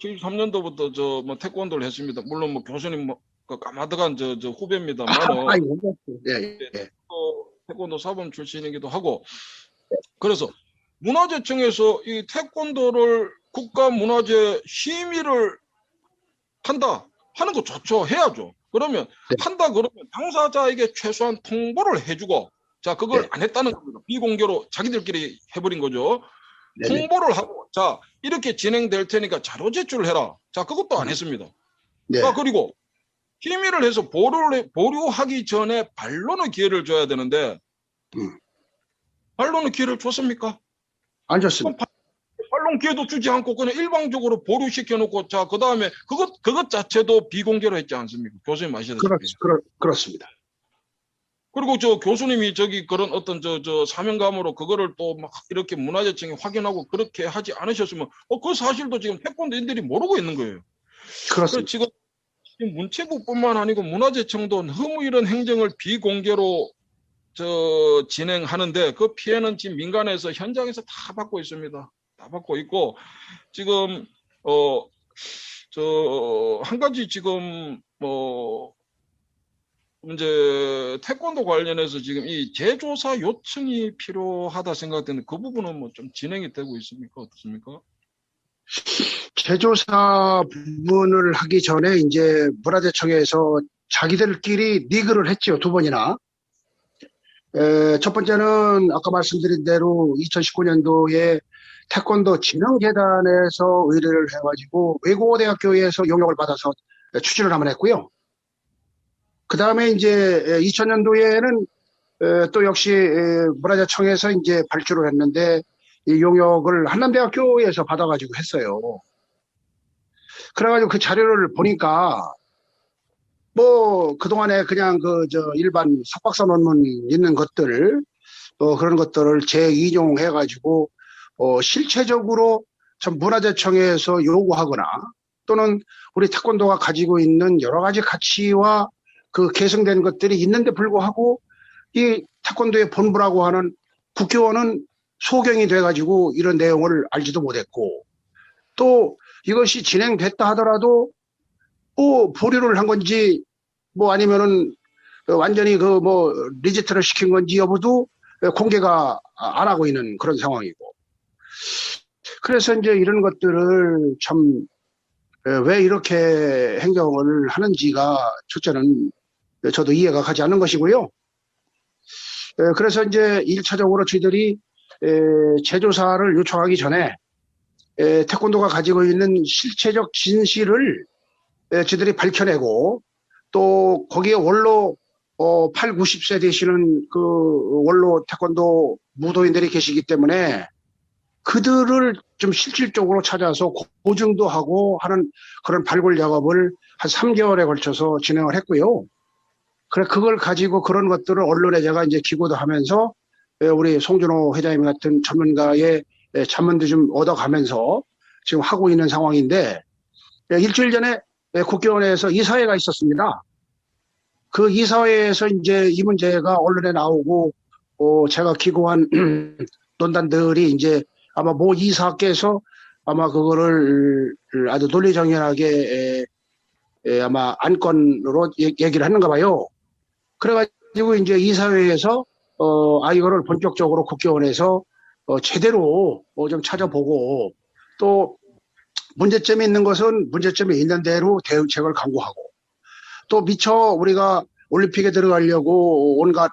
S1: 73년도부터 태권도를 했습니다. 물론 교수님 까마득한 후배입니다만은 태권도 사범 출신이기도 하고, 그래서 문화재청에서 이 태권도를 국가문화재 심의를 한다 하는 거 좋죠. 해야죠. 그러면 그러면 당사자에게 최소한 통보를 해주고, 자, 그걸 안 했다는 겁니다. 비공개로 자기들끼리 해버린 거죠. 통보를 하고, 자, 이렇게 진행될 테니까 자료 제출을 해라. 자, 그것도 안 했습니다. 자, 그리고 심의를 해서 보류하기 전에 반론의 기회를 줘야 되는데 반론의 기회를 줬습니까?
S5: 안 줬습니다.
S1: 반론 기회도 주지 않고 그냥 일방적으로 보류시켜놓고, 자, 그 다음에 그것 자체도 비공개로 했지 않습니까? 교수님 아시다시피.
S5: 그렇습니다.
S1: 그리고 교수님이 그런 어떤 사명감으로 그거를 또 막 이렇게 문화재청에 확인하고 그렇게 하지 않으셨으면 그 사실도 지금 태권도인들이 모르고 있는 거예요.
S5: 그렇습니다.
S1: 지금 문체부뿐만 아니고 문화재청도 너무 이런 행정을 비공개로 진행하는데 그 피해는 지금 민간에서 현장에서 다 받고 있습니다. 다 받고 있고, 지금 한 가지 지금 이제 태권도 관련해서 지금 이 재조사 요청이 필요하다 생각되는데 그 부분은 좀 진행이 되고 있습니까? 어떻습니까?
S5: 재조사 부분을 하기 전에 이제 문화재청에서 자기들끼리 리그를 했죠. 2번이나. 첫 번째는 아까 말씀드린 대로 2019년도에 태권도 진흥재단에서 의뢰를 해가지고 외고대학교에서 용역을 받아서 추진을 한번 했고요. 그 다음에 이제 2000년도에는 또 역시 문화재청에서 이제 발주를 했는데 이 용역을 한남대학교에서 받아가지고 했어요. 그래가지고 그 자료를 보니까 그동안에 그냥 일반 석박사 논문 있는 것들, 그런 것들을 재인용해가지고, 실체적으로 참 문화재청에서 요구하거나 또는 우리 태권도가 가지고 있는 여러 가지 가치와 그 계승된 것들이 있는데 불구하고 이 태권도의 본부라고 하는 국교원은 소경이 돼가지고 이런 내용을 알지도 못했고, 또 이것이 진행됐다 하더라도 보류를 한 건지 아니면은 완전히 리지트를 시킨 건지 여부도 공개가 안 하고 있는 그런 상황이고, 그래서 이제 이런 것들을 참 왜 이렇게 행정을 하는지가 첫째는 저도 이해가 가지 않는 것이고요. 그래서 이제 1차적으로 저희들이 재조사를 요청하기 전에 태권도가 가지고 있는 실체적 진실을 저희들이 밝혀내고, 또 거기에 원로 8, 90세 되시는 그 원로 태권도 무도인들이 계시기 때문에 그들을 좀 실질적으로 찾아서 고증도 하고 하는 그런 발굴 작업을 한 3개월에 걸쳐서 진행을 했고요. 그래, 그걸 가지고 그런 것들을 언론에 제가 이제 기고도 하면서 우리 송준호 회장님 같은 전문가의 자문도 좀 얻어가면서 지금 하고 있는 상황인데, 일주일 전에 국회의원에서 이사회가 있었습니다. 그 이사회에서 이제 이 문제가 언론에 나오고, 제가 기고한 논단들이 이제 아마 모 이사께서 아마 그거를 아주 논리정연하게 아마 안건으로 얘기를 하는가 봐요. 그래가지고 이제 이사회에서 이거를 본격적으로 국회의원에서 제대로 좀 찾아보고, 또 문제점이 있는 것은 문제점이 있는 대로 대응책을 강구하고, 또 미처 우리가 올림픽에 들어가려고 온갖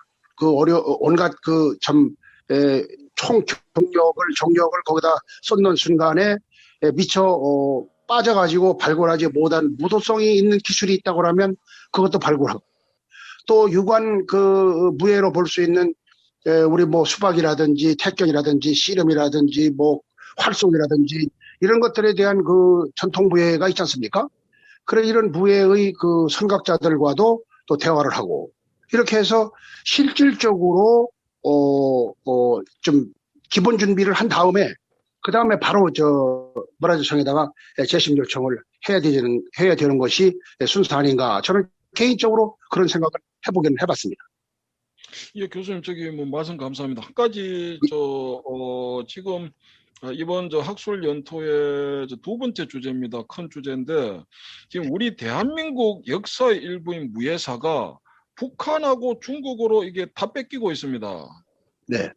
S5: 정력을 거기다 쏟는 순간에 미처 빠져가지고 발굴하지 못한 무도성이 있는 기술이 있다고 하면 그것도 발굴하고, 또 유관 그 무예로 볼 수 있는 우리 뭐 수박이라든지 택견이라든지 씨름이라든지 뭐 활송이라든지 이런 것들에 대한 그 전통 무예가 있지 않습니까? 그래, 이런 무예의 그 선각자들과도 또 대화를 하고, 이렇게 해서 실질적으로 좀 기본 준비를 한 다음에 그 다음에 바로 문화재청에다가 재심 요청을 해야 되는 것이 순서 아닌가, 저는 개인적으로 그런 생각을 해보기는 해봤습니다.
S1: 예, 교수님, 저기 뭐 말씀 감사합니다. 한 가지 지금 이번 학술 연토의 두 번째 주제입니다. 큰 주제인데, 지금 우리 대한민국 역사의 일부인 무예사가 북한하고 중국으로 이게 다 뺏기고 있습니다.
S5: 네.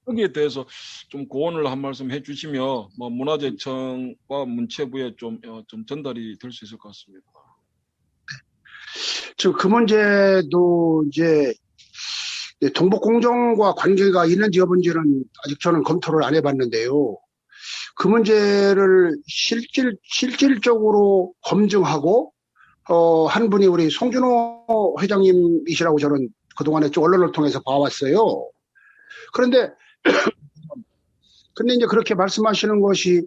S1: 거기에 대해서 좀 고언을 한 말씀 해주시면 뭐 문화재청과 문체부에 좀 전달이 될 수 있을 것 같습니다.
S5: 지금 그 문제도 이제 동북공정과 관계가 있는지 없는지는 아직 저는 검토를 안 해봤는데요. 그 문제를 실질적으로 검증하고 한 분이 우리 송준호 회장님이시라고 저는 그동안에 좀 언론을 통해서 봐왔어요. 그런데 이제 그렇게 말씀하시는 것이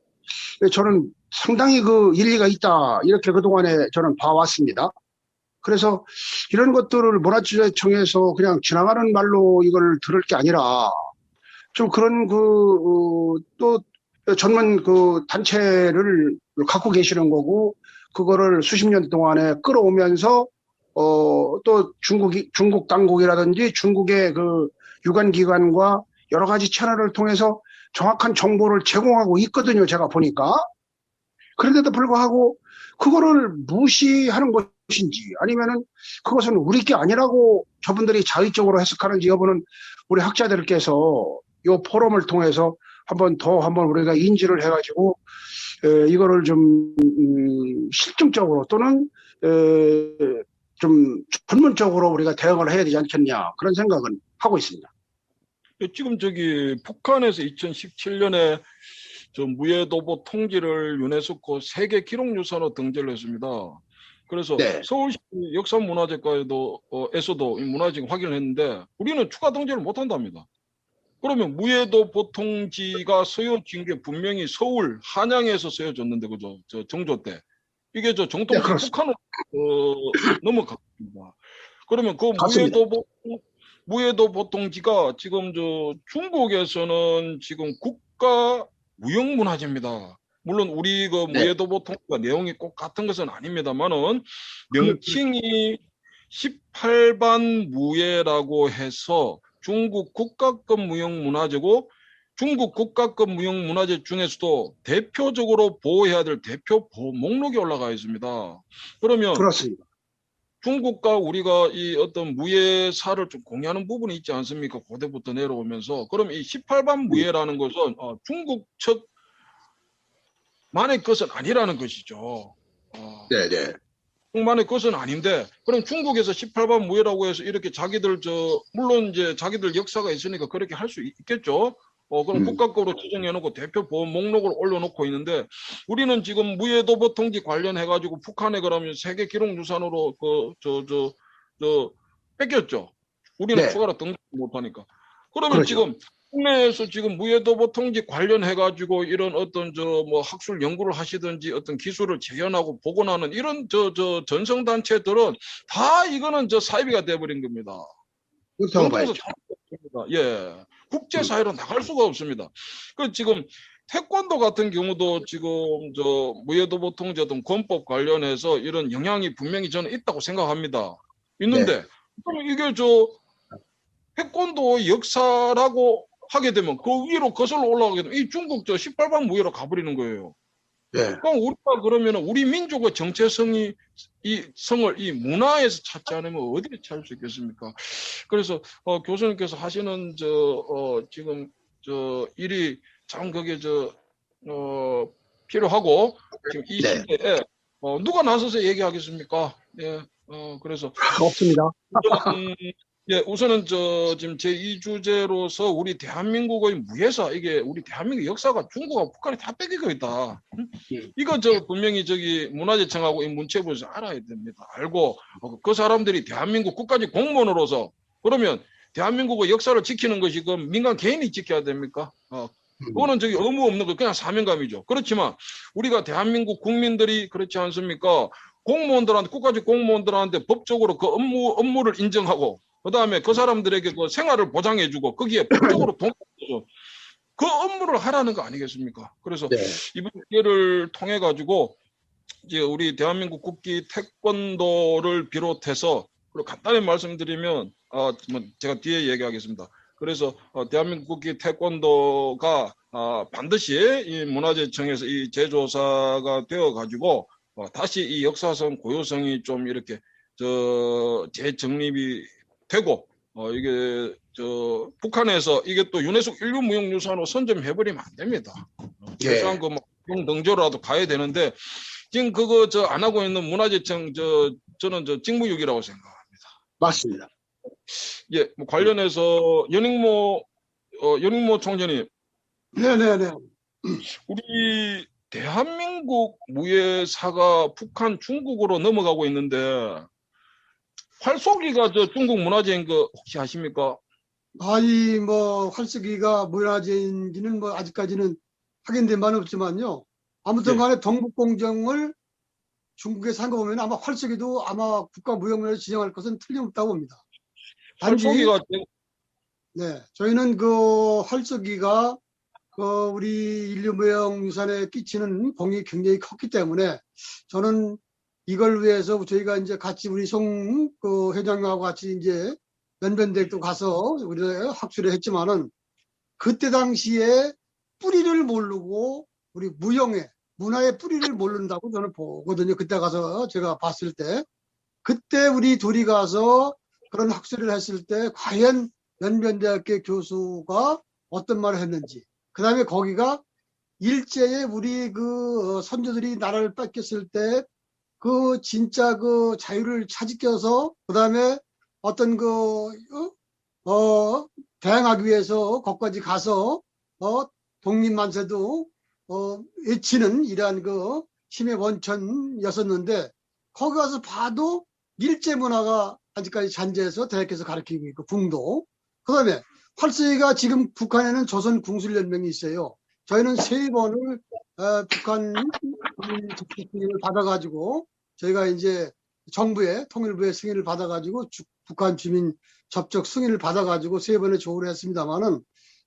S5: 저는 상당히 그 일리가 있다, 이렇게 그동안에 저는 봐왔습니다. 그래서 이런 것들을 문화재청에서 그냥 지나가는 말로 이걸 들을 게 아니라 좀 그런 또 전문 단체를 갖고 계시는 거고, 그거를 수십 년 동안에 끌어오면서 또 중국 당국이라든지 중국의 그 유관기관과 여러 가지 채널을 통해서 정확한 정보를 제공하고 있거든요, 제가 보니까. 그런데도 불구하고 그거를 무시하는 것인지, 아니면은 그것은 우리 게 아니라고 저분들이 자의적으로 해석하는지 여부는 우리 학자들께서 이 포럼을 통해서 한번 우리가 인지를 해가지고 이거를 좀 실증적으로 또는 좀 전문적으로 우리가 대응을 해야 되지 않겠냐, 그런 생각은 하고 있습니다.
S1: 지금 북한에서 2017년에 무예도보 통지를 유네스코 세계 기록유산으로 등재를 했습니다. 그래서
S5: 네.
S1: 서울시 역사문화재과에서도 문화재 확인을 했는데 우리는 추가 등재를 못 한답니다. 그러면 무예도보 통지가 서여진 게 분명히 서울 한양에서 서여졌는데, 그죠? 정조 때 이게 정통지
S5: 네,
S1: 북한으로 넘어갔습니다. 그러면 그
S5: 맞습니다.
S1: 무예도보 통지가 지금 중국에서는 지금 국가 무형문화재입니다. 물론 우리 그
S5: 네.
S1: 무예도보 통지가 내용이 꼭 같은 것은 아닙니다만은 명칭이 18반 무예라고 해서 중국 국가급 무형문화재고, 중국 국가급 무형문화재 중에서도 대표적으로 보호해야 될 대표 보호 목록에 올라가 있습니다. 그러면
S5: 그렇습니다.
S1: 중국과 우리가 이 어떤 무예사를 좀 공유하는 부분이 있지 않습니까? 고대부터 내려오면서. 그럼 이 18반 무예라는 것은 중국 측만의 것은 아니라는 것이죠.
S5: 네네.
S1: 중국만의 것은 아닌데, 그럼 중국에서 18반 무예라고 해서 이렇게 자기들 물론 이제 자기들 역사가 있으니까 그렇게 할 수 있겠죠. 그럼 국가급으로 지정해놓고 대표 보호 목록을 올려놓고 있는데, 우리는 지금 무예도보 통지 관련해가지고 북한에 그러면 세계 기록유산으로 뺏겼죠. 우리는
S5: 네.
S1: 추가로 등록 못하니까. 그러면
S5: 그렇죠.
S1: 지금 국내에서 지금 무예도보통지 관련해가지고 이런 어떤 뭐 학술 연구를 하시든지 어떤 기술을 재현하고 복원하는 이런 전성단체들은 다 이거는 사이비가 돼버린 겁니다.
S5: 그렇다고
S1: 정부에서
S5: 봐야죠.
S1: 잘못했습니다. 예. 국제사회로 나갈 수가 없습니다. 그 지금 태권도 같은 경우도 지금 무예도보통제 등 권법 관련해서 이런 영향이 분명히 저는 있다고 생각합니다. 있는데 그럼 이게 태권도 역사라고 하게 되면 그 위로 거슬러 올라가게 되면 이 중국 18방 무예로 가버리는 거예요.
S5: 예.
S1: 그럼 우리가 그러면 우리 민족의 정체성이 이 성을 이 문화에서 찾지 않으면 어디에 찾을 수 있겠습니까? 그래서 교수님께서 하시는 지금 일이 참 그게 필요하고 지금 이
S5: 네.
S1: 시대에 누가 나서서 얘기하겠습니까? 예. 그래서
S5: 없습니다.
S1: 예, 우선은 지금 제2주제로서 우리 대한민국의 무예사, 이게 우리 대한민국 역사가 중국하고 북한이 다 뺏기고 있다. 이거 분명히 문화재청하고 이 문체부에서 알아야 됩니다. 알고, 그 사람들이 대한민국 국가직 공무원으로서, 그러면 대한민국의 역사를 지키는 것이 그 민간 개인이 지켜야 됩니까? 그거는 의무 없는 거 그냥 사명감이죠. 그렇지만 우리가 대한민국 국민들이 그렇지 않습니까? 공무원들한테, 국가직 공무원들한테 법적으로 그 업무를 인정하고, 그 다음에 그 사람들에게 그 생활을 보장해주고 거기에 법적으로 돈 줘서 그 업무를 하라는 거 아니겠습니까? 그래서 이번 기회를 통해 가지고 이제 우리 대한민국 국기 태권도를 비롯해서 그리고 간단히 말씀드리면 제가 뒤에 얘기하겠습니다. 그래서 대한민국 국기 태권도가 반드시 이 문화재청에서 이 재조사가 되어 가지고 다시 이 역사성 고유성이 좀 이렇게 재정립이 되고 이게 북한에서 이게 또 유네스코 인류무형유산으로 선점해버리면 안 됩니다. 최소한 그 등조라도 가야 되는데 지금 그거 안 하고 있는 문화재청 저는 직무유기라고 생각합니다.
S5: 맞습니다.
S1: 예, 뭐 관련해서 연익모 총재님,
S3: 네네네.
S1: 우리 대한민국 무예사가 북한, 중국으로 넘어가고 있는데 활쏘기가 중국 문화재인 거 혹시 아십니까?
S3: 아니, 뭐, 활쏘기가 문화재인지는 뭐, 아직까지는 확인된 바는 없지만요. 아무튼 간에 동북공정을 중국에서 한 거 보면 아마 활쏘기도 아마 국가무형문화재 지정할 것은 틀림없다고 봅니다. 단지,
S1: 활쏘기가
S3: 네, 저희는 그 활쏘기가 우리 인류무형유산에 끼치는 공이 굉장히 컸기 때문에 저는 이걸 위해서 저희가 이제 같이 우리 회장님하고 같이 이제 연변대학도 가서 우리가 학술을 했지만은 그때 당시에 뿌리를 모르고 우리 문화의 뿌리를 모른다고 저는 보거든요. 그때 가서 제가 봤을 때 그때 우리 둘이 가서 그런 학술을 했을 때 과연 연변대학교 교수가 어떤 말을 했는지 그 다음에 거기가 일제에 우리 선조들이 나라를 뺏겼을 때 진짜 자유를 차지켜서 그 다음에 어떤 대항하기 위해서 거기까지 가서 독립만세도 외치는 이러한 힘의 원천이었었는데 거기 가서 봐도 일제 문화가 아직까지 잔재해서 대학에서 가르치고 있고 궁도 그 다음에 활쏘기가 지금 북한에는 조선 궁술연맹이 있어요. 저희는 3번을 북한 승인을 받아가지고 저희가 이제 정부의 통일부의 승인을 받아가지고 북한 주민 접촉 승인을 받아가지고 3번에 조언을 했습니다만은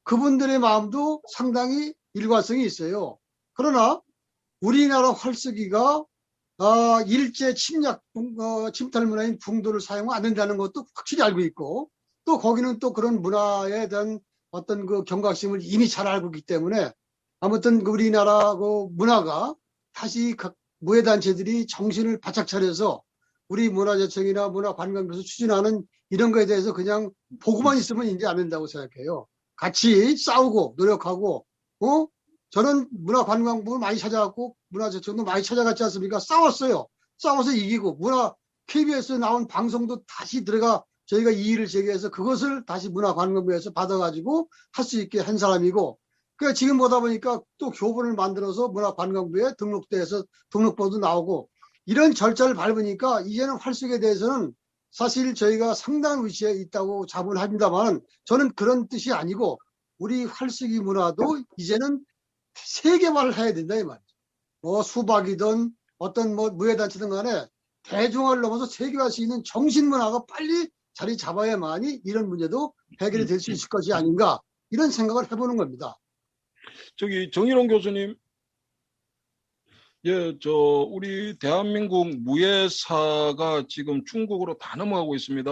S3: 그분들의 마음도 상당히 일관성이 있어요. 그러나 우리나라 활쏘기가 일제 침탈 문화인 궁도를 사용 안 된다는 것도 확실히 알고 있고 또 거기는 또 그런 문화에 대한 어떤 경각심을 이미 잘 알고 있기 때문에 아무튼 우리나라 문화가 다시 각 무예단체들이 정신을 바짝 차려서 우리 문화재청이나 문화관광부에서 추진하는 이런 거에 대해서 그냥 보고만 있으면 이제 안 된다고 생각해요. 같이 싸우고 노력하고 저는 문화관광부를 많이 찾아갔고 문화재청도 많이 찾아갔지 않습니까? 싸웠어요. 싸워서 이기고 KBS에 나온 방송도 다시 들어가 저희가 이의를 제기해서 그것을 다시 문화관광부에서 받아가지고 할 수 있게 한 사람이고 그러니까 지금 보다 보니까 또 교본을 만들어서 문화관광부에 등록돼서 등록번호도 나오고 이런 절차를 밟으니까 이제는 활쏘기에 대해서는 사실 저희가 상당한 위치에 있다고 자문합니다만 저는 그런 뜻이 아니고 우리 활쏘기 문화도 이제는 세계화를 해야 된다 이 말이죠. 뭐 수박이든 어떤 뭐 무예단체든 간에 대중화를 넘어서 세계화할 수 있는 정신문화가 빨리 자리 잡아야만이 이런 문제도 해결이 될 수 있을 것이 아닌가 이런 생각을 해보는 겁니다.
S1: 저기 정일홍 교수님, 예, 우리 대한민국 무예사가 지금 중국으로 다 넘어가고 있습니다.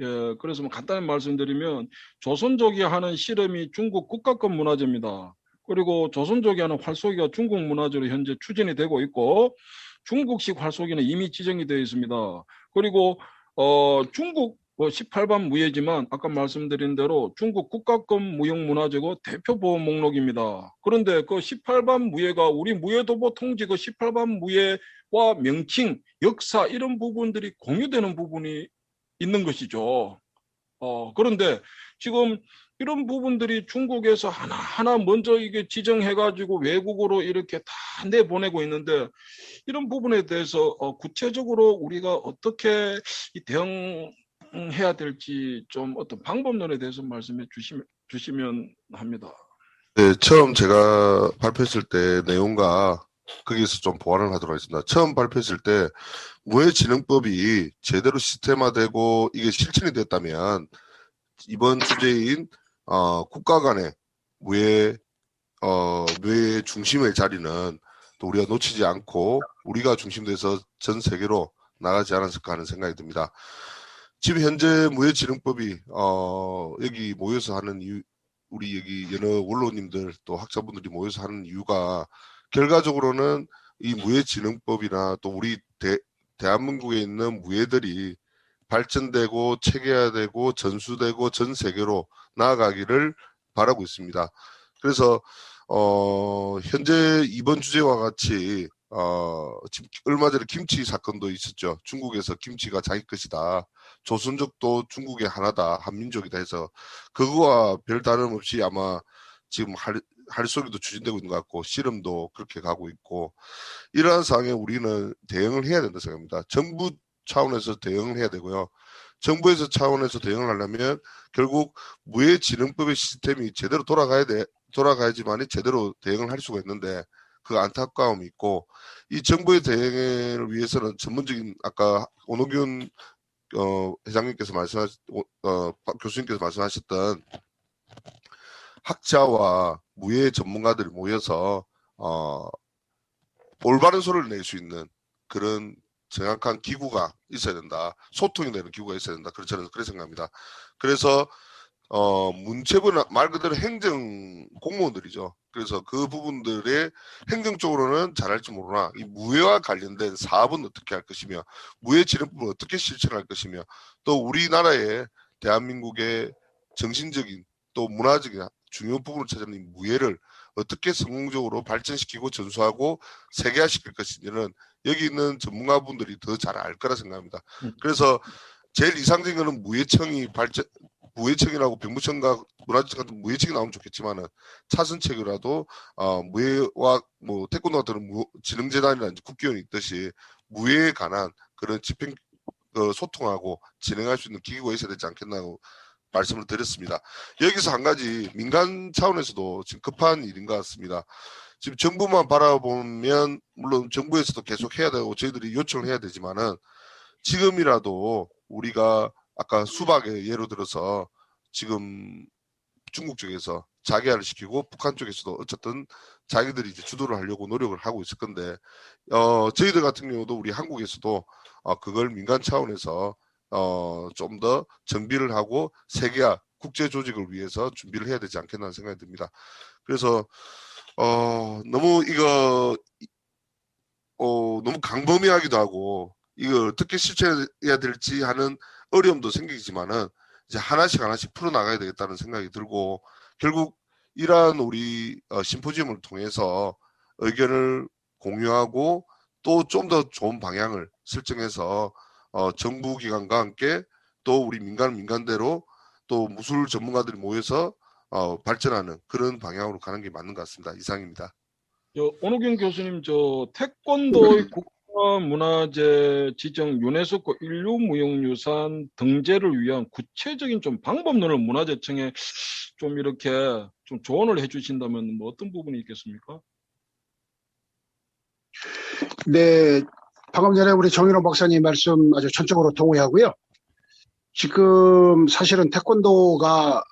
S1: 예, 그래서 뭐 간단히 말씀드리면 조선족이 하는 씨름이 중국 국가급 문화재입니다. 그리고 조선족이 하는 활쏘기가 중국 문화재로 현재 추진이 되고 있고 중국식 활쏘기는 이미 지정이 되어 있습니다. 그리고 중국 18반 무예지만 아까 말씀드린 대로 중국 국가급 무형문화재고 대표 보호 목록입니다. 그런데 그 18반 무예가 우리 무예도보 통지 그 18반 무예와 명칭, 역사 이런 부분들이 공유되는 부분이 있는 것이죠. 그런데 지금 이런 부분들이 중국에서 하나하나 먼저 이게 지정해가지고 외국으로 이렇게 다 내보내고 있는데 이런 부분에 대해서 구체적으로 우리가 어떻게 대응해야 될지 좀 어떤 방법론에 대해서 말씀해 주시면 합니다.
S4: 네, 처음 제가 발표했을 때 내용과 거기에서 좀 보완을 하도록 하겠습니다. 처음 발표했을 때 무예진흥법이 제대로 시스템화되고 이게 실천이 됐다면 이번 주제인 국가 간의 무예 중심의 자리는 또 우리가 놓치지 않고 우리가 중심돼서 전 세계로 나가지 않았을까 하는 생각이 듭니다. 지금 현재 무예진흥법이 여기 모여서 하는 이유, 우리 여기 여러 원로님들 또 학자분들이 모여서 하는 이유가 결과적으로는 이 무예진흥법이나 또 우리 대한민국에 있는 무예들이 발전되고 체계화되고 전수되고 전 세계로 나아가기를 바라고 있습니다. 그래서 현재 이번 주제와 같이 지금 얼마 전에 김치 사건도 있었죠. 중국에서 김치가 자기 것이다. 조선족도 중국의 하나다. 한민족이다 해서 그거와 별 다름없이 아마 지금 활쏘기도 추진되고 있는 것 같고 씨름도 그렇게 가고 있고 이러한 상황에 우리는 대응을 해야 된다 생각합니다. 정부 차원에서 대응을 해야 되고요. 정부에서 차원에서 대응을 하려면 결국 무예진흥법의 시스템이 제대로 돌아가야지만이 제대로 대응을 할 수가 있는데 그 안타까움이 있고 이 정부의 대응을 위해서는 전문적인 아까 오노균 회장님께서 교수님께서 말씀하셨던 학자와 무예 전문가들이 모여서 올바른 소리를 낼 수 있는 그런 정확한 기구가 있어야 된다. 소통이 되는 기구가 있어야 된다. 저는 그렇게 생각합니다. 그래서 문체부는 말 그대로 행정 공무원들이죠. 그래서 그 부분들의 행정적으로는 잘할지 모르나 이 무예와 관련된 사업은 어떻게 할 것이며 무예진흥법을 어떻게 실천할 것이며 또 우리나라의 대한민국의 정신적인 또 문화적인 중요 부분을 찾아내는 이 무예를 어떻게 성공적으로 발전시키고 전수하고 세계화시킬 것인지는 여기 있는 전문가분들이 더 잘 알 거라 생각합니다. 그래서 제일 이상적인 거는 무예청이라고 병무청과 문화청 같은 무예청이 나오면 좋겠지만은 차선책이라도 무예와 뭐 태권도 같은 진흥재단이라든지 국기원이 있듯이 무예에 관한 그런 집행 소통하고 진행할 수 있는 기구가 있어야 되지 않겠나고 말씀을 드렸습니다. 여기서 한 가지 민간 차원에서도 지금 급한 일인 것 같습니다. 지금 정부만 바라보면 물론 정부에서도 계속 해야 되고 저희들이 요청을 해야 되지만은 지금이라도 우리가 아까 수박의 예로 들어서 지금 중국 쪽에서 자기화를 시키고 북한 쪽에서도 어쨌든 자기들이 이제 주도를 하려고 노력을 하고 있을 건데 저희들 같은 경우도 우리 한국에서도 그걸 민간 차원에서 좀 더 정비를 하고 세계화 국제 조직을 위해서 준비를 해야 되지 않겠나 생각이 듭니다. 그래서 너무 이거 너무 강범위하기도 하고 이걸 어떻게 실천해야 될지 하는 어려움도 생기지만은 이제 하나씩 풀어나가야 되겠다는 생각이 들고 결국 이러한 우리 심포지엄을 통해서 의견을 공유하고 또 좀 더 좋은 방향을 설정해서 정부기관과 함께 또 우리 민간대로 또 무술 전문가들이 모여서 발전하는 그런 방향으로 가는 게 맞는 것 같습니다. 이상입니다.
S1: 오노균 교수님, 태권도의 국가문화재 지정 유네스코 인류무형유산 등재를 위한 구체적인 좀 방법론을 문화재청에 좀 이렇게 좀 조언을 해주신다면 뭐 어떤 부분이 있겠습니까?
S5: 네, 방금 전에 우리 정인호 박사님 말씀 아주 전적으로 동의하고요. 지금 사실은 태권도가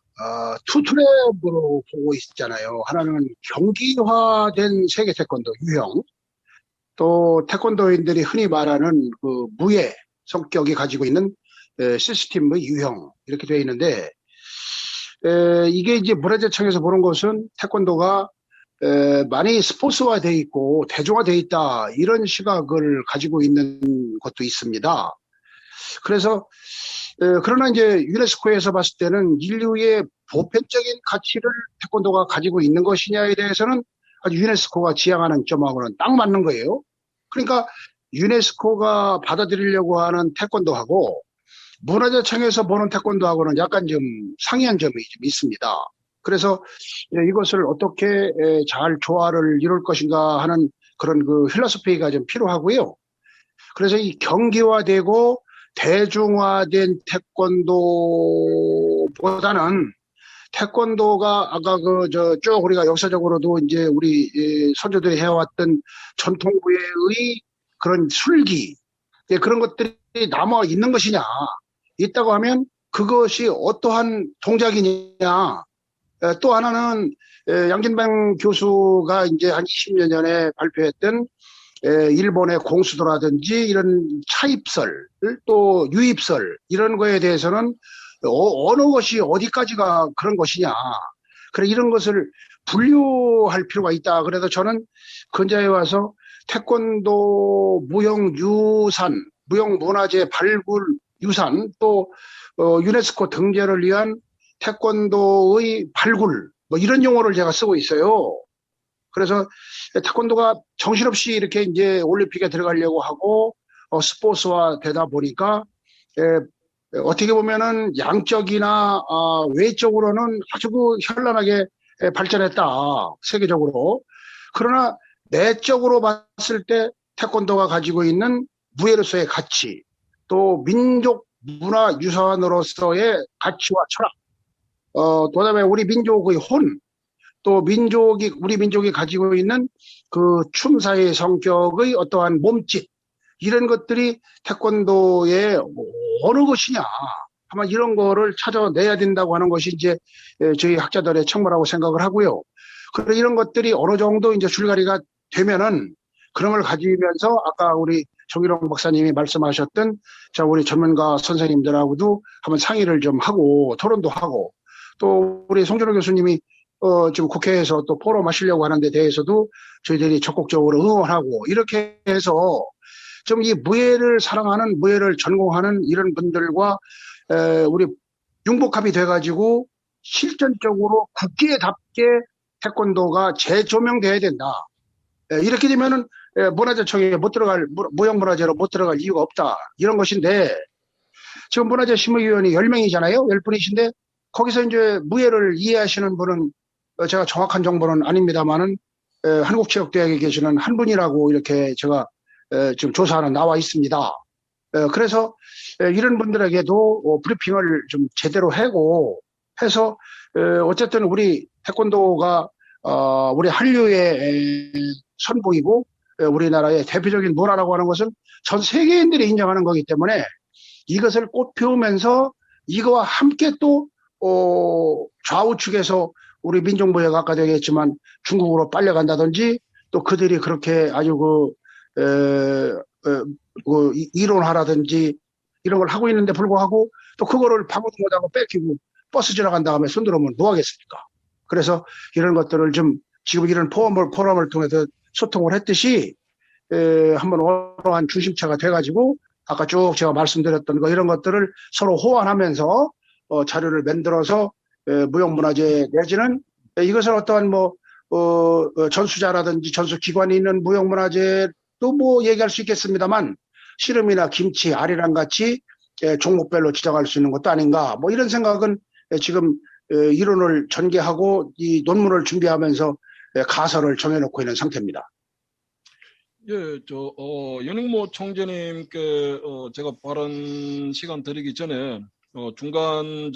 S5: 투 트랙으로 보고 있잖아요. 하나는 경기화된 세계 태권도 유형, 또 태권도인들이 흔히 말하는 그 무예 성격이 가지고 있는 시스템의 유형 이렇게 되어 있는데 이게 이제 문화재청에서 보는 것은 태권도가 많이 스포츠화되어 있고 대중화되어 있다 이런 시각을 가지고 있는 것도 있습니다. 그래서 그러나 이제 유네스코에서 봤을 때는 인류의 보편적인 가치를 태권도가 가지고 있는 것이냐에 대해서는 아주 유네스코가 지향하는 점하고는 딱 맞는 거예요. 그러니까 유네스코가 받아들이려고 하는 태권도하고 문화재청에서 보는 태권도하고는 약간 좀 상이한 점이 좀 있습니다. 그래서 이것을 어떻게 잘 조화를 이룰 것인가 하는 그런 그 필로소피가 좀 필요하고요. 그래서 이 경기화되고 대중화된 태권도보다는 태권도가 아까 쭉 우리가 역사적으로도 이제 우리 선조들이 해왔던 전통무예의 그런 술기 그런 것들이 남아 있는 것이냐 있다고 하면 그것이 어떠한 동작이냐 또 하나는 양진뱅 교수가 이제 한 20년 전에 발표했던 일본의 공수도라든지 이런 차입설 또 유입설 이런 거에 대해서는 어느 것이 어디까지가 그런 것이냐 그래 이런 것을 분류할 필요가 있다. 그래서 저는 근자에 와서 태권도 무형유산 무형문화재 발굴 유산 또 유네스코 등재를 위한 태권도의 발굴 뭐 이런 용어를 제가 쓰고 있어요. 그래서 태권도가 정신없이 이렇게 이제 올림픽에 들어가려고 하고 스포츠화 되다 보니까 어떻게 보면은 양적이나 외적으로는 아주 그 현란하게 발전했다 세계적으로. 그러나 내적으로 봤을 때 태권도가 가지고 있는 무예로서의 가치, 또 민족 문화 유산으로서의 가치와 철학, 또 다음에 우리 민족의 혼, 또 우리 민족이 가지고 있는 그 춤사의 성격의 어떠한 몸짓, 이런 것들이 태권도의 어느 것이냐. 아마 이런 거를 찾아내야 된다고 하는 것이 이제 저희 학자들의 책무라고 생각을 하고요. 그리고 이런 것들이 어느 정도 이제 줄다리가 되면은 그런 걸 가지면서 아까 우리 정일홍 박사님이 말씀하셨던 자, 우리 전문가 선생님들하고도 한번 상의를 좀 하고 토론도 하고 또 우리 송준호 교수님이 지금 국회에서 또 포럼 하시려고 하는 데 대해서도 저희들이 적극적으로 응원하고 이렇게 해서 좀 이 무예를 사랑하는 무예를 전공하는 이런 분들과 우리 융복합이 돼가지고 실전적으로 국기에답게 태권도가 재조명돼야 된다. 이렇게 되면은 문화재청에 못 들어갈 무형문화재로 못 들어갈 이유가 없다. 이런 것인데 지금 문화재 심의위원이 10명이잖아요. 10분이신데 거기서 이제 무예를 이해하시는 분은 제가 정확한 정보는 아닙니다만은 한국체육대학에 계시는 한 분이라고 이렇게 제가 지금 조사하는 나와 있습니다. 그래서 이런 분들에게도 브리핑을 좀 제대로 하고 해서 어쨌든 우리 태권도가 우리 한류의 선봉이고 우리나라의 대표적인 문화라고 하는 것은 전 세계인들이 인정하는 거기 때문에 이것을 꽃 피우면서 이거와 함께 또 좌우측에서 우리 민족무예가 아까 얘기했지만 중국으로 빨려간다든지 또 그들이 그렇게 아주 이론하라든지 이런 걸 하고 있는데 불구하고 또 그거를 방어도 못하고 뺏기고 버스 지나간 다음에 손들어오면 뭐 하겠습니까? 그래서 이런 것들을 좀 지금 이런 포럼을 통해서 소통을 했듯이 한번 어떠한 중심체가 돼가지고 아까 쭉 제가 말씀드렸던 거 이런 것들을 서로 호환하면서 자료를 만들어서 무형문화재 내지는 이것을 어떠한 전수자라든지 전수기관이 있는 무형문화재도 뭐 얘기할 수 있겠습니다만 씨름이나 김치, 아리랑 같이 종목별로 지정할 수 있는 것도 아닌가 뭐 이런 생각은 지금 이론을 전개하고 이 논문을 준비하면서 가설을 정해놓고 있는 상태입니다.
S1: 예, 연익모 총재님께 제가 발언 시간 드리기 전에 중간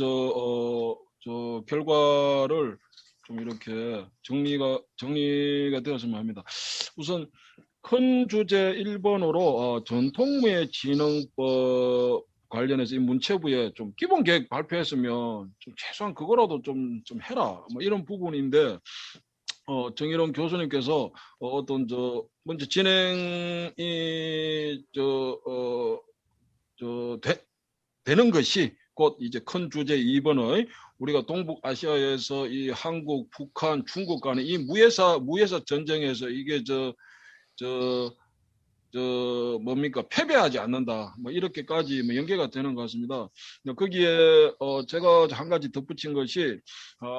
S1: 저 결과를 좀 이렇게 정리가 되었으면 합니다. 우선 큰 주제 1번으로 전통무예 진흥법 관련해서 이 문체부에 좀 기본 계획 발표했으면 좀 최소한 그거라도 좀 해라 뭐 이런 부분인데 정일원 교수님께서 어떤 먼저 진행이 되는 것이 곧 이제 큰 주제 2번의 우리가 동북아시아에서 이 한국, 북한, 중국 간의 이 무예사 전쟁에서 이게 뭡니까 패배하지 않는다 뭐 이렇게까지 뭐 연계가 되는 것 같습니다. 거기에 제가 한 가지 덧붙인 것이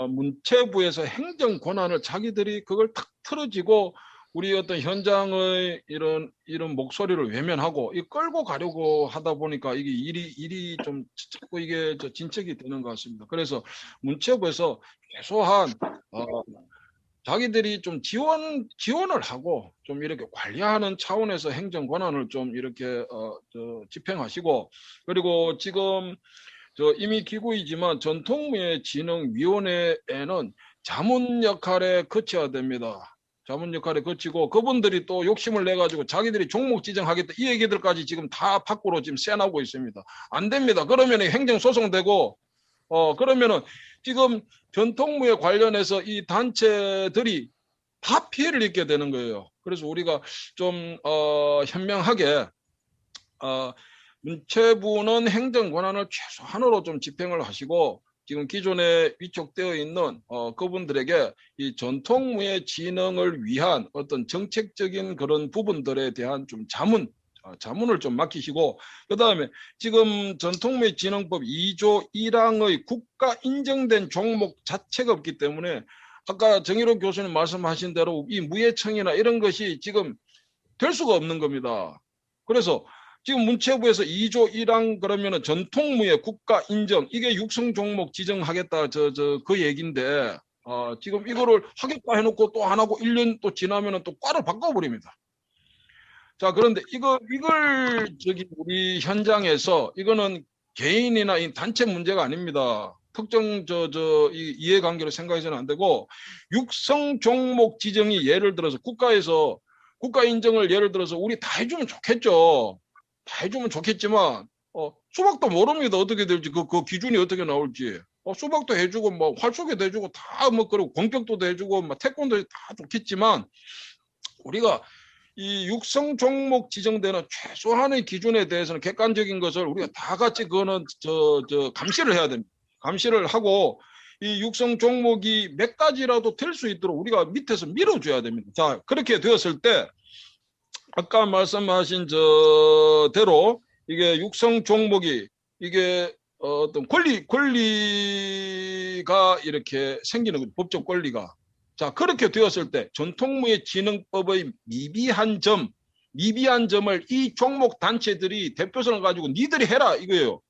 S1: 문체부에서 행정 권한을 자기들이 그걸 탁 틀어지고 우리 어떤 현장의 이런 목소리를 외면하고 이 끌고 가려고 하다 보니까 이게 일이 좀 자꾸 이게 진척이 되는 것 같습니다. 그래서 문체부에서 최소한 자기들이 좀 지원을 하고 좀 이렇게 관리하는 차원에서 행정 권한을 좀 이렇게 집행하시고 그리고 지금 이미 기구이지만 전통무예진흥위원회에는 자문 역할에 거쳐야 됩니다. 자문 역할에 거치고 그분들이 또 욕심을 내 가지고 자기들이 종목 지정하겠다 이 얘기들까지 지금 다 밖으로 지금 새나오고 있습니다. 안 됩니다. 그러면 행정소송되고 그러면은 지금 전통무예 관련해서 이 단체들이 다 피해를 입게 되는 거예요. 그래서 우리가 좀 현명하게 문체부는 행정 권한을 최소한으로 좀 집행을 하시고 지금 기존에 위촉되어 있는 그분들에게 이 전통무예 진흥을 위한 어떤 정책적인 그런 부분들에 대한 좀 자문을 좀 맡기시고 그다음에 지금 전통무예진흥법 2조 1항의 국가 인정된 종목 자체가 없기 때문에 아까 정일원 교수님 말씀하신 대로 이 무예청이나 이런 것이 지금 될 수가 없는 겁니다. 그래서 지금 문체부에서 2조 1항 그러면은 전통무예 국가 인정 이게 육성 종목 지정하겠다 그 얘기인데 지금 이거를 하겠다 해놓고 또 안 하고 1년 또 지나면은 또 과를 바꿔버립니다. 자, 그런데 이걸 우리 현장에서 이거는 개인이나 이 단체 문제가 아닙니다. 특정 이 이해관계로 생각해서는 안 되고 육성 종목 지정이 예를 들어서 국가에서 국가 인정을 예를 들어서 우리 다 해주면 좋겠죠. 다 해주면 좋겠지만 수박도 모릅니다. 어떻게 될지 그 기준이 어떻게 나올지. 수박도 해주고 뭐 활쏘기도 해주고 다 뭐 그리고 공격도 해주고 뭐 태권도 다 좋겠지만 우리가 이 육성 종목 지정되는 최소한의 기준에 대해서는 객관적인 것을 우리가 다 같이 그거는 감시를 해야 됩니다. 감시를 하고 이 육성 종목이 몇 가지라도 될 수 있도록 우리가 밑에서 밀어줘야 됩니다. 자, 그렇게 되었을 때 아까 말씀하신 대로 이게 육성 종목이 이게 어떤 권리가 이렇게 생기는 거죠. 법적 권리가. 자, 그렇게 되었을 때 전통무예진흥법의 미비한 점을 이 종목 단체들이 대표성을 가지고 니들이 해라 이거예요.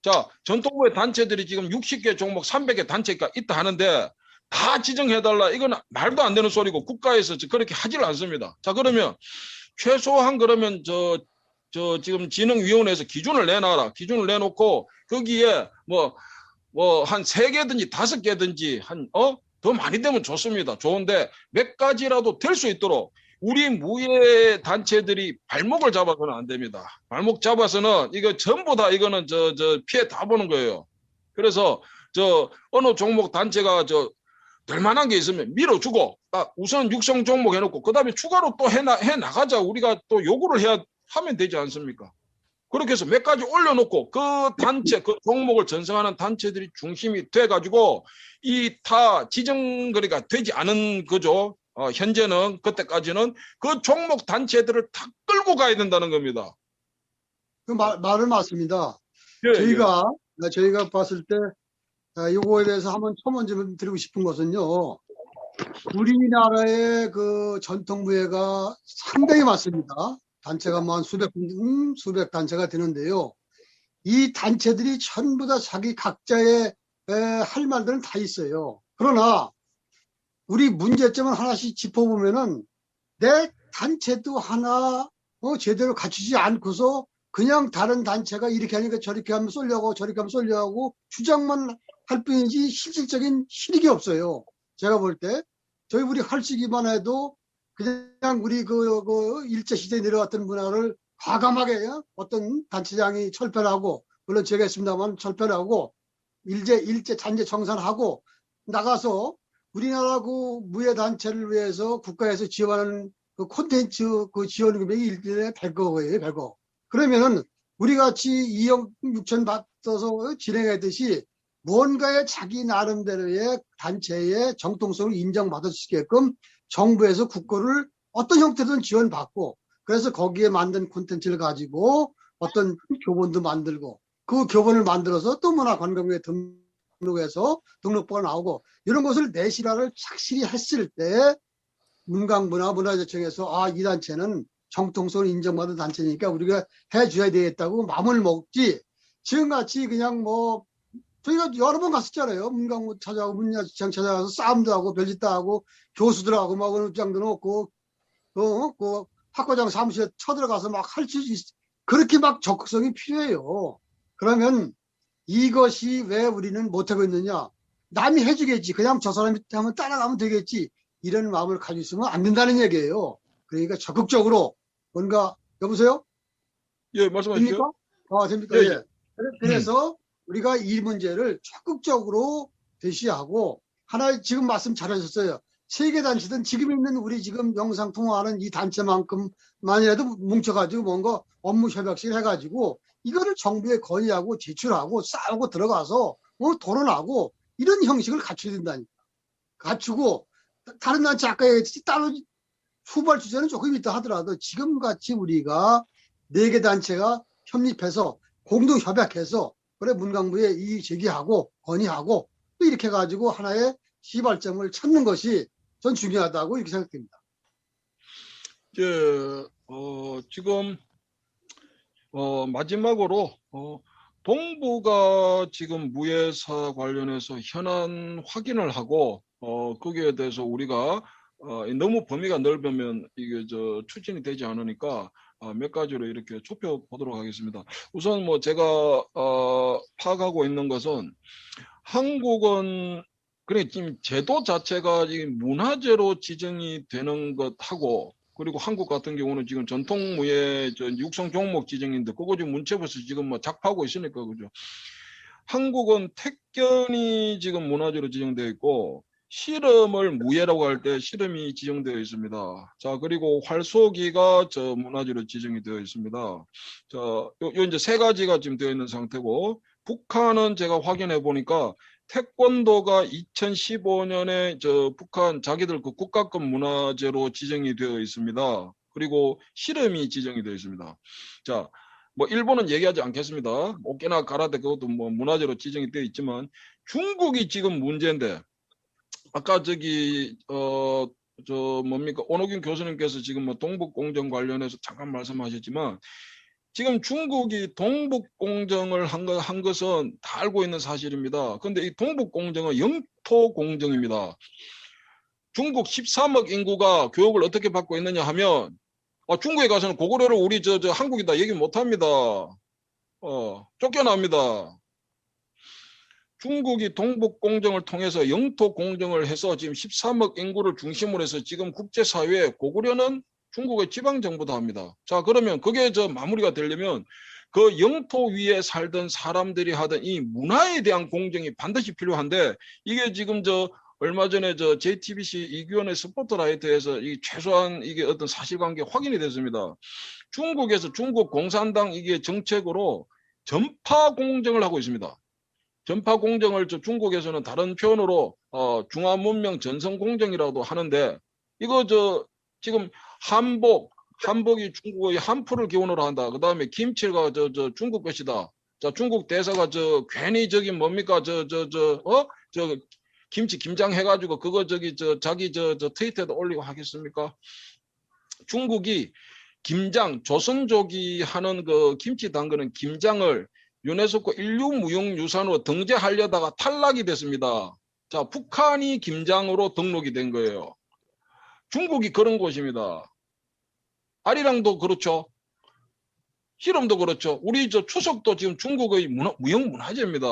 S1: 자, 전통무예 단체들이 지금 60개 종목 300개 단체가 있다 하는데 다 지정해달라. 이건 말도 안 되는 소리고 국가에서 그렇게 하질 않습니다. 자, 그러면 최소한 그러면 지금 진흥위원회에서 기준을 내놔라. 기준을 내놓고 거기에 뭐 한 3개든지 5개든지 더 많이 되면 좋습니다. 좋은데 몇 가지라도 될 수 있도록 우리 무예 단체들이 발목을 잡아서는 안 됩니다. 발목 잡아서는 이거 전부 다 이거는 피해 다 보는 거예요. 그래서 어느 종목 단체가 될 만한 게 있으면 밀어주고 우선 육성 종목 해놓고 그다음에 추가로 또 해 나가자 우리가 또 요구를 하면 되지 않습니까? 그렇게 해서 몇 가지 올려놓고 그 단체 그 종목을 전성하는 단체들이 중심이 돼가지고 이 타 지정거리가 되지 않은 거죠. 현재는 그때까지는 그 종목 단체들을 다 끌고 가야 된다는 겁니다.
S3: 그 말은 맞습니다.
S1: 예,
S3: 저희가 봤을 때 이거에 대해서 한번 첨언 좀 드리고 싶은 것은요. 우리나라의 그 전통무예가 상당히 많습니다. 단체가 뭐 한 수백 단체가 되는데요. 이 단체들이 전부 다 자기 각자의 할 말들은 다 있어요. 그러나 우리 문제점을 하나씩 짚어보면은 내 단체도 하나 제대로 갖추지 않고서 그냥 다른 단체가 이렇게 하니까 저렇게 하면 쏠려고 저렇게 하면 쏠려고 주장만 할 뿐이지 실질적인 실익이 없어요. 제가 볼 때 저희 우리 할수기만 해도 그냥 우리 그 일제시대에 내려왔던 문화를 과감하게 어떤 단체장이 철폐하고, 물론 제가 했습니다만 철폐하고 일제 잔재 청산하고 나가서 우리나라 그 무예 단체를 위해서 국가에서 지원하는 그 콘텐츠 그 지원 금액이 1년에 100억이에요, 100억. 그러면은 우리 같이 2억 6천 받아서 진행했듯이 뭔가의 자기 나름대로의 단체의 정통성을 인정받을 수 있게끔 정부에서 국고를 어떤 형태든 지원받고, 그래서 거기에 만든 콘텐츠를 가지고 어떤 교본도 만들고, 그 교본을 만들어서 또 문화관광부에 등록해서 등록부가 나오고, 이런 것을 내실화를 착실히 했을 때 문광부나 문화재청에서 이 단체는 정통성을 인정받은 단체니까 우리가 해줘야 되겠다고 마음을 먹지, 지금같이 그냥 뭐 저희가 여러 번 갔었잖아요. 문광부 찾아가고 문화재청 찾아가서 싸움도 하고 별짓도 하고 교수들하고 막 어느 장도 놓고 그 학과장 사무실에 쳐들어가서 막 할 수 그렇게 막 적극성이 필요해요. 그러면 이것이 왜 우리는 못하고 있느냐? 남이 해주겠지. 그냥 저 사람이 하면 따라가면 되겠지. 이런 마음을 가지고 있으면 안 된다는 얘기예요. 그러니까 적극적으로 뭔가, 여보세요?
S1: 예, 말씀하십시오.
S3: 됩니까? 됩니까?
S1: 예,
S3: 예. 그래서 우리가 이 문제를 적극적으로 대시하고, 하나 지금 말씀 잘하셨어요. 세계 단체든 지금 있는 우리 지금 영상 통화하는 이 단체만큼만이라도 뭉쳐가지고 뭔가 업무 협약식 해가지고 이거를 정부에 건의하고 제출하고 싸우고 들어가서 토론하고 이런 형식을 갖춰야 된다니까. 갖추고 다른 단체 아까 얘기했듯이 따로 후발 주제는 조금 있다 하더라도 지금같이 우리가 4개 단체가 협립해서 공동 협약해서 그래 문광부에 이의 제기하고 건의하고 또 이렇게 가지고 하나의 시발점을 찾는 것이 전 중요하다고 이렇게 생각됩니다.
S1: 지금 마지막으로 동부가 지금 무예사 관련해서 현안 확인을 하고 거기에 대해서 우리가 너무 범위가 넓으면 이게 추진이 되지 않으니까 몇 가지로 이렇게 좁혀 보도록 하겠습니다. 우선 뭐 제가 파악하고 있는 것은 한국은 그래 지금 제도 자체가 지금 문화재로 지정이 되는 것하고, 그리고 한국 같은 경우는 지금 전통무예 육성 종목 지정인데 그거 지금 문체부에서 지금 뭐 작파하고 있으니까 그죠. 한국은 택견이 지금 문화재로 지정되어 있고 실험을 무예라고 할 때 실험이 지정되어 있습니다. 자, 그리고 활쏘기가 문화재로 지정이 되어 있습니다. 자, 요 이제 3가지가 지금 되어 있는 상태고, 북한은 제가 확인해 보니까 태권도가 2015년에 북한 자기들 그 국가급 문화재로 지정이 되어 있습니다. 그리고 실험이 지정이 되어 있습니다. 자, 뭐 일본은 얘기하지 않겠습니다. 오키나와 가라데 그것도 뭐 문화재로 지정이 되어 있지만 중국이 지금 문제인데, 아까 뭡니까 오노균 교수님께서 지금 뭐 동북공정 관련해서 잠깐 말씀하셨지만 지금 중국이 동북공정을 한 것은 다 알고 있는 사실입니다. 그런데 이 동북공정은 영토공정입니다. 중국 13억 인구가 교육을 어떻게 받고 있느냐 하면 중국에 가서는 고구려를 우리 한국이다 얘기 못합니다. 쫓겨납니다. 중국이 동북공정을 통해서 영토공정을 해서 지금 13억 인구를 중심으로 해서 지금 국제사회에 고구려는 중국의 지방정부다 합니다. 자, 그러면 그게 마무리가 되려면 그 영토 위에 살던 사람들이 하던 이 문화에 대한 공정이 반드시 필요한데, 이게 지금 얼마 전에 JTBC 이규현의 스포트라이트에서 이 최소한 이게 어떤 사실관계 확인이 됐습니다. 중국에서 중국 공산당 이게 정책으로 전파 공정을 하고 있습니다. 전파 공정을 중국에서는 다른 표현으로 중화문명 전성공정이라고도 하는데, 이거 지금 한복이 중국의 한풀을 기원으로 한다. 그 다음에 김치가 중국 것이다. 자, 중국 대사가 괜히 뭡니까 김치 김장 해가지고 그거 자기 트위터에도 올리고 하겠습니까? 중국이 김장 조선족이 하는 그 김치 담그는 김장을 유네스코 인류무형유산으로 등재하려다가 탈락이 됐습니다. 자, 북한이 김장으로 등록이 된 거예요. 중국이 그런 곳입니다. 아리랑도 그렇죠. 실험도 그렇죠. 우리 추석도 지금 중국의 무형문화재입니다.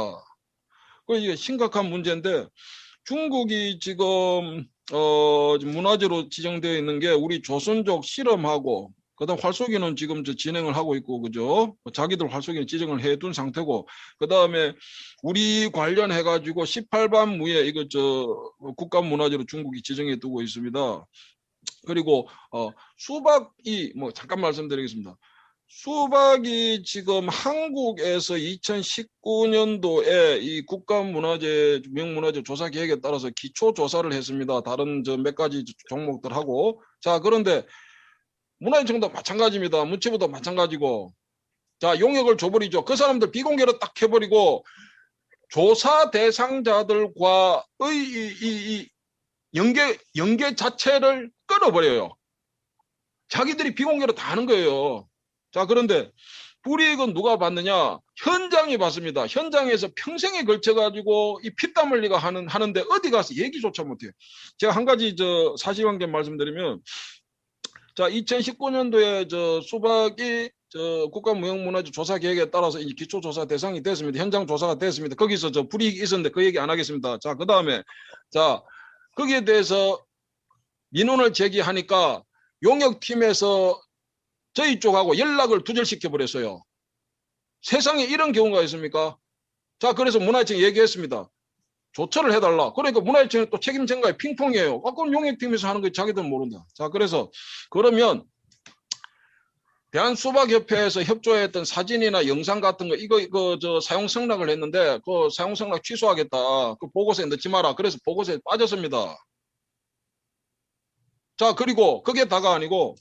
S1: 그 이게 심각한 문제인데 중국이 지금 문화재로 지정되어 있는 게 우리 조선족 실험하고 그다음 활쏘기는 지금 진행을 하고 있고 그죠? 자기들 활쏘기는 지정을 해둔 상태고 그다음에 우리 관련해 가지고 18반 무예 이거 국가문화재로 중국이 지정해 두고 있습니다. 그리고 수박이 뭐 잠깐 말씀드리겠습니다. 수박이 지금 한국에서 2019년도에 이 국가문화재 명문화재 조사 계획에 따라서 기초 조사를 했습니다. 다른 몇 가지 종목들하고. 자, 그런데 문화재청도 마찬가지입니다. 문체부도 마찬가지고. 자, 용역을 줘버리죠. 그 사람들 비공개로 딱 해버리고 조사 대상자들과의 이 연계 자체를 끊어버려요. 자기들이 비공개로 다 하는 거예요. 자, 그런데 불이익은 누가 받느냐? 현장이 받습니다. 현장에서 평생에 걸쳐가지고 이 피땀 흘리가 하는데 어디 가서 얘기조차 못해요. 제가 한 가지 사실관계 말씀드리면, 자, 2019년도에 수박이 국가무형문화재 조사 계획에 따라서 이제 기초조사 대상이 됐습니다. 현장 조사가 됐습니다. 거기서 불이익이 있었는데 그 얘기 안 하겠습니다. 자, 그 다음에, 자, 거기에 대해서 민원을 제기하니까 용역팀에서 저희 쪽하고 연락을 두절시켜 버렸어요. 세상에 이런 경우가 있습니까? 자, 그래서 문화재청에 얘기했습니다. 조처를 해달라. 그러니까 문화재청이 또 책임 전가에 핑퐁이에요. 그럼 용역팀에서 하는 거 자기들은 모른다. 자, 그래서 그러면 대한수박협회에서 협조했던 사진이나 영상 같은 거 이거 사용 승낙을 했는데 그 사용 승낙 취소하겠다. 그 보고서에 넣지 마라. 그래서 보고서에 빠졌습니다. 자, 그리고 그게 다가 아니고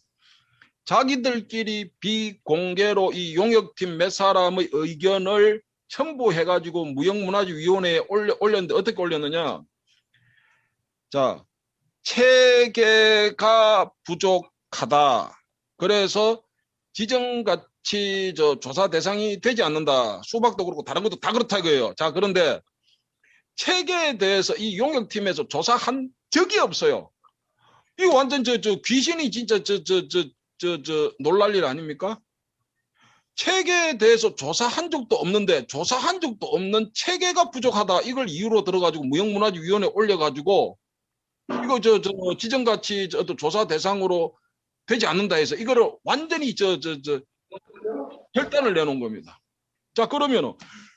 S1: 자기들끼리 비공개로 이 용역팀 몇 사람의 의견을 첨부해가지고 무형문화재위원회에 올렸는데 어떻게 올렸느냐? 자, 체계가 부족하다. 그래서 지정가치 조사 대상이 되지 않는다. 수박도 그렇고 다른 것도 다 그렇다 이거예요. 자, 그런데 체계에 대해서 이 용역팀에서 조사한 적이 없어요. 이거 완전 귀신이 진짜 놀랄 일 아닙니까? 체계에 대해서 조사한 적도 없는데 조사한 적도 없는 체계가 부족하다. 이걸 이유로 들어가지고 무형문화재위원회에 올려가지고 이거 지정가치 조사 대상으로 되지 않는다 해서 이거를 완전히 결단을 내놓은 겁니다. 자, 그러면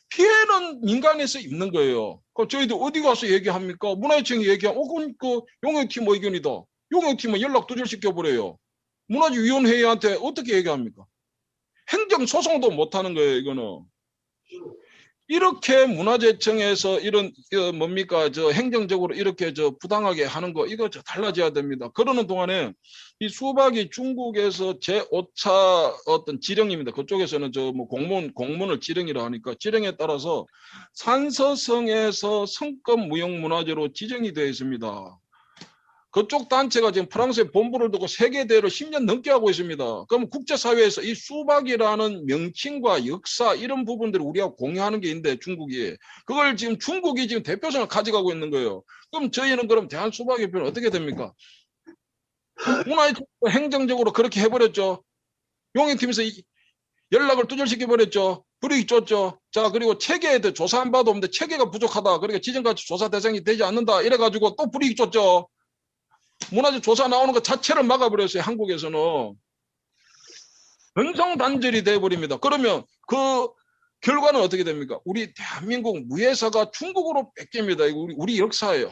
S1: 피해는 민간에서 입는 거예요. 그럼 저희들 어디 가서 얘기합니까? 문화재청이 얘기하면 그건 그 용역팀 의견이다. 용역팀은 연락 두절시켜버려요. 문화재위원회한테 어떻게 얘기합니까? 행정소송도 못하는 거예요, 이거는. 이렇게 문화재청에서 이런, 뭡니까, 행정적으로 이렇게 부당하게 하는 거, 이거 달라져야 됩니다. 그러는 동안에 이 수박이 중국에서 제5차 어떤 지령입니다. 그쪽에서는 공문을 지령이라 하니까 지령에 따라서 산서성에서 성급 무형문화재로 지정이 되어 있습니다. 그쪽 단체가 지금 프랑스에 본부를 두고 세계대회를 10년 넘게 하고 있습니다. 그럼 국제사회에서 이 수박이라는 명칭과 역사 이런 부분들을 우리가 공유하는 게 있는데 중국이 그걸 지금 중국이 지금 대표성을 가져가고 있는 거예요. 그럼 저희는 그럼 대한수박협회는 어떻게 됩니까? 행정적으로 그렇게 해버렸죠. 용역팀에서 연락을 두절시켜버렸죠. 불이익 줬죠. 자, 그리고 체계에 대해 조사 한 바도 없는데 체계가 부족하다. 그러니까 지정가치 조사 대상이 되지 않는다. 이래가지고 또 불이익 줬죠. 문화재 조사 나오는 것 자체를 막아버렸어요. 한국에서는. 연성단절이 돼버립니다. 그러면 그 결과는 어떻게 됩니까? 우리 대한민국 무예사가 중국으로 뺏깁니다. 이거 우리 역사예요.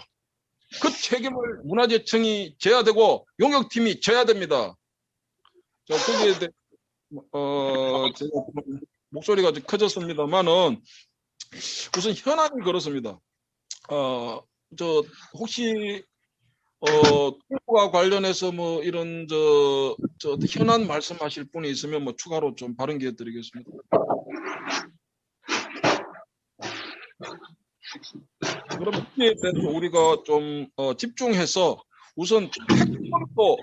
S1: 그 책임을 문화재청이 져야 되고 용역팀이 져야 됩니다. 자, 거기에 대해 제가 목소리가 좀 커졌습니다만은 우선 현안이 그렇습니다. 혹시 통과 관련해서 뭐 이런 현안 말씀하실 분이 있으면 뭐 추가로 좀 발언 기회 드리겠습니다. 그러면 이에 대해서 우리가 좀 집중해서 우선 태권도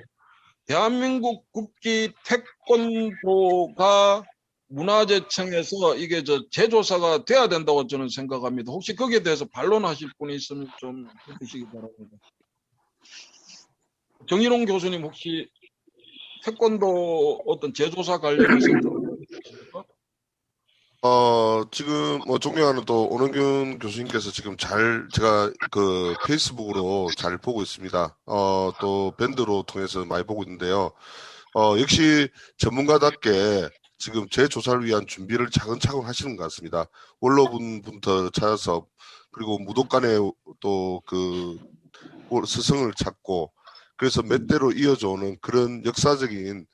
S1: 대한민국 국기 태권도가 문화재청에서 이게 재조사가 돼야 된다고 저는 생각합니다. 혹시 거기에 대해서 반론하실 분이 있으면 좀 해주시기 바랍니다. 정일홍 교수님 혹시 태권도 어떤 재조사 관련해서
S4: 지금 뭐 존경하는 또 오능균 교수님께서 지금 제가 그 페이스북으로 잘 보고 있습니다. 또 밴드로 통해서 많이 보고 있는데요. 역시 전문가답게 지금 재조사를 위한 준비를 차근차근 하시는 것 같습니다. 원로분부터 찾아서 그리고 무도 간에 또 그 스승을 찾고 그래서 몇 대로 이어져 오는 그런 역사적인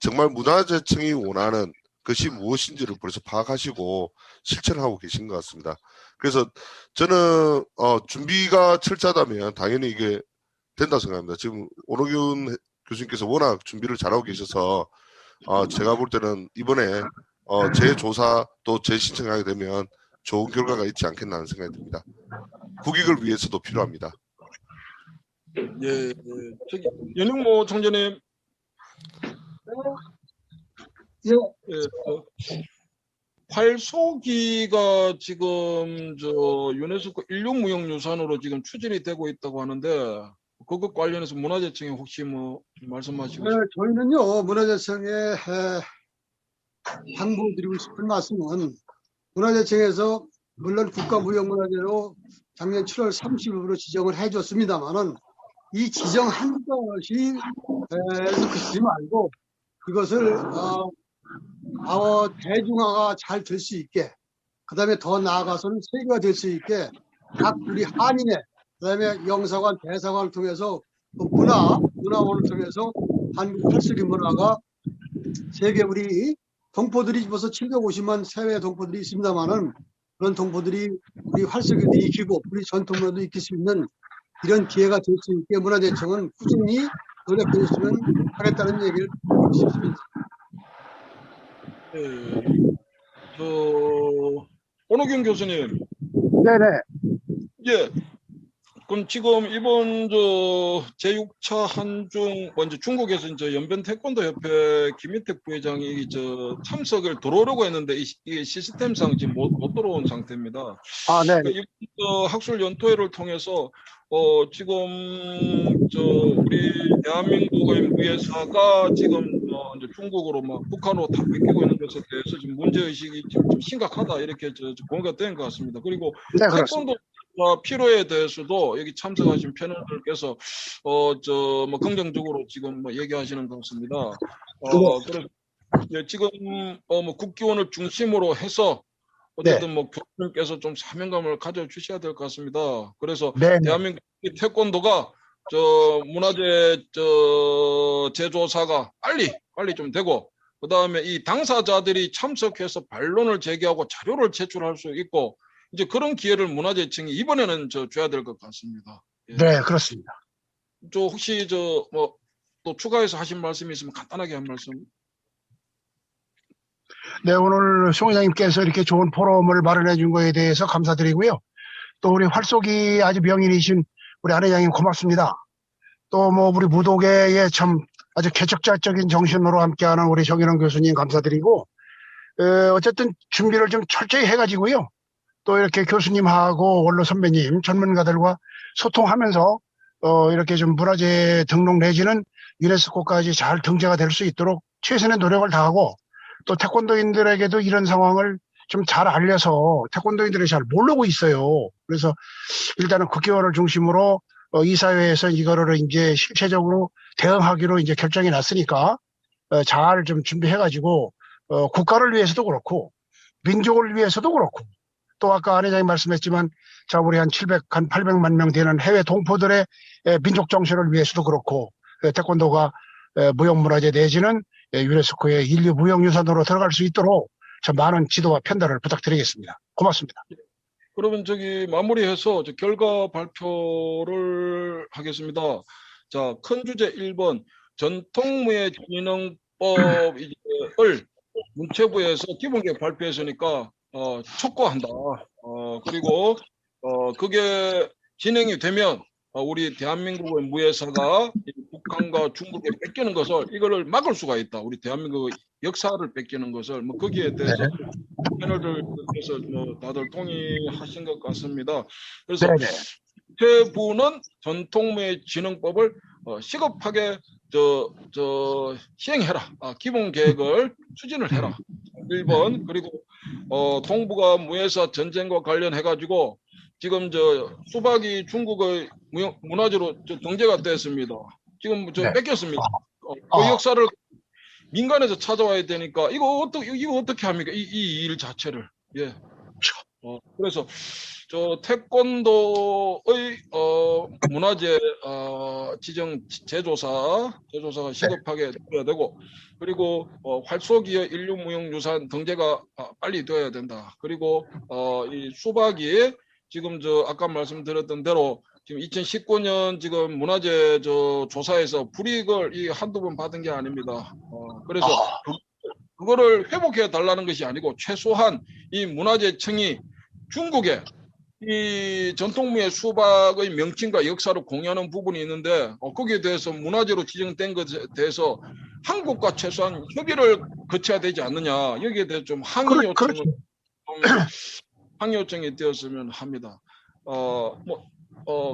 S4: 정말 문화재청이 원하는 것이 무엇인지를 벌써 파악하시고 실천하고 계신 것 같습니다. 그래서 저는 준비가 철저하다면 당연히 이게 된다 생각합니다. 지금 오노균 교수님께서 워낙 준비를 잘하고 계셔서 제가 볼 때는 이번에 재조사 또 재신청하게 되면 좋은 결과가 있지 않겠나 하는 생각이 듭니다. 국익을 위해서도 필요합니다.
S1: 예, 저기 연영모 총재님,
S3: 예,
S1: 활쏘기가 지금 유네스코 인류무형유산으로 지금 추진이 되고 있다고 하는데 그것 관련해서 문화재청에 혹시 뭐 말씀하시고
S3: 네, 저희는요, 문화재청에 당부드리고 싶은 말씀은 문화재청에서 물론 국가무형문화재로 작년 7월 30일로 지정을 해줬습니다만은 이 지정한 것이 에서 그치지 말고 이것을 대중화가 잘 될 수 있게 그다음에 더 나아가서는 세계화 될 수 있게 각 우리 한인회 그다음에 영사관 대사관을 통해서 그 문화원을 통해서 한국 활쏘기 문화가 세계 우리 동포들이 벌써 750만 세외 동포들이 있습니다만은 그런 동포들이 우리 활쏘기도 익히고 우리 전통문화도 익힐 수 있는 이런 기회가 될 수 있게 문화재청은 꾸준히 노력해 줬으면 하겠다는 얘기를 드리고 싶습니다.
S1: 오노균 교수님,
S5: 네네.
S1: 예, 그럼 지금 이번 제6차 한중 먼저 중국에서 이제 연변 태권도 협회 김인택 부회장이 참석을 들어오려고 했는데 이 시스템상 지금 못 들어온 상태입니다.
S5: 아, 네.
S1: 그러니까 이번 학술 연토회를 통해서 지금 우리 대한민국의 무예사가 지금 이제 중국으로 막 북한으로 다 뺏기고 있는 것에 대해서 지금 문제의식이 좀 심각하다 이렇게 공개가 된 것 같습니다. 그리고
S5: 네, 그렇습니다.
S1: 태권도 필요에 대해서도 여기 참석하신 패널들께서 뭐 긍정적으로 지금 뭐 얘기하시는 것 같습니다. 그래서 예, 지금 뭐 국기원을 중심으로 해서 어쨌든 뭐 교수님께서 좀 사명감을 가져주셔야 될 것 같습니다. 그래서
S5: 네.
S1: 대한민국 태권도가 문화재 재조사가 빨리 좀 되고 그 다음에 이 당사자들이 참석해서 반론을 제기하고 자료를 제출할 수 있고 이제 그런 기회를 문화재청이 이번에는 줘야 될 것 같습니다. 예.
S5: 네, 그렇습니다.
S1: 혹시 뭐 또 추가해서 하신 말씀이 있으면 간단하게 한 말씀.
S5: 네, 오늘 송 회장님께서 이렇게 좋은 포럼을 마련해 준 거에 대해서 감사드리고요. 또 우리 활쏘기 아주 명인이신 우리 안 회장님 고맙습니다. 또 뭐 우리 무도계에 참 아주 개척자적인 정신으로 함께하는 우리 정인원 교수님 감사드리고 어쨌든 준비를 좀 철저히 해가지고요. 또 이렇게 교수님하고 원로 선배님 전문가들과 소통하면서 이렇게 좀 문화재 등록 내지는 유네스코까지 잘 등재가 될 수 있도록 최선의 노력을 다하고 또 태권도인들에게도 이런 상황을 좀 잘 알려서 태권도인들이 잘 모르고 있어요. 그래서 일단은 국기원을 중심으로 이사회에서 이거를 이제 실체적으로 대응하기로 이제 결정이 났으니까 잘 좀 준비해가지고 국가를 위해서도 그렇고 민족을 위해서도 그렇고 또 아까 안 회장님 말씀했지만 자 우리 한 800만 명 되는 해외 동포들의 민족 정신을 위해서도 그렇고 태권도가 무형문화재 내지는 유네스코의 인류 무형유산으로 들어갈 수 있도록 참 많은 지도와 편달을 부탁드리겠습니다. 고맙습니다.
S1: 그러면 마무리해서 결과 발표를 하겠습니다. 자, 큰 주제 1번 전통무예진흥법을 문체부에서 기본계획 발표했으니까 촉구한다. 그리고 그게 진행이 되면 우리 대한민국의 무예사가 북한과 중국에 뺏기는 것을 이거를 막을 수가 있다. 우리 대한민국의 역사를 뺏기는 것을 뭐 거기에 대해서 패널들께서 뭐 다들 동의하신 것 같습니다. 그래서 문체부는 전통무예진흥법을 시급하게 시행해라. 기본 계획을 추진을 해라. 1번. 그리고 동북아 무해사 전쟁과 관련해 가지고 지금 저 수박이 중국의 문화재로 등재가 됐습니다. 지금 저
S5: 네.
S1: 뺏겼습니다. 그
S5: 아,
S1: 역사를 민간에서 찾아와야 되니까 이거 어떻게 합니까? 이 일 자체를. 예. 그래서 저 태권도의 문화재 지정 제조사가
S5: 네.
S1: 시급하게 돼야 되고, 그리고 활쏘기의 인류무형유산 등재가 빨리 되어야 된다. 그리고 이 수박이 지금 저 아까 말씀드렸던 대로 지금 2019년 지금 문화재 저 조사에서 불이익을 이 한두 번 받은 게 아닙니다. 그래서
S5: 아,
S1: 그거를 회복해 달라는 것이 아니고 최소한 이 문화재청이 중국에 이 전통무예 수박의 명칭과 역사를 공유하는 부분이 있는데 거기에 대해서 문화재로 지정된 것에 대해서 한국과 최소한 협의를 거쳐야 되지 않느냐, 여기에 대해 좀 항의 요청을
S5: 그렇죠.
S1: 항의 요청이 되었으면 합니다.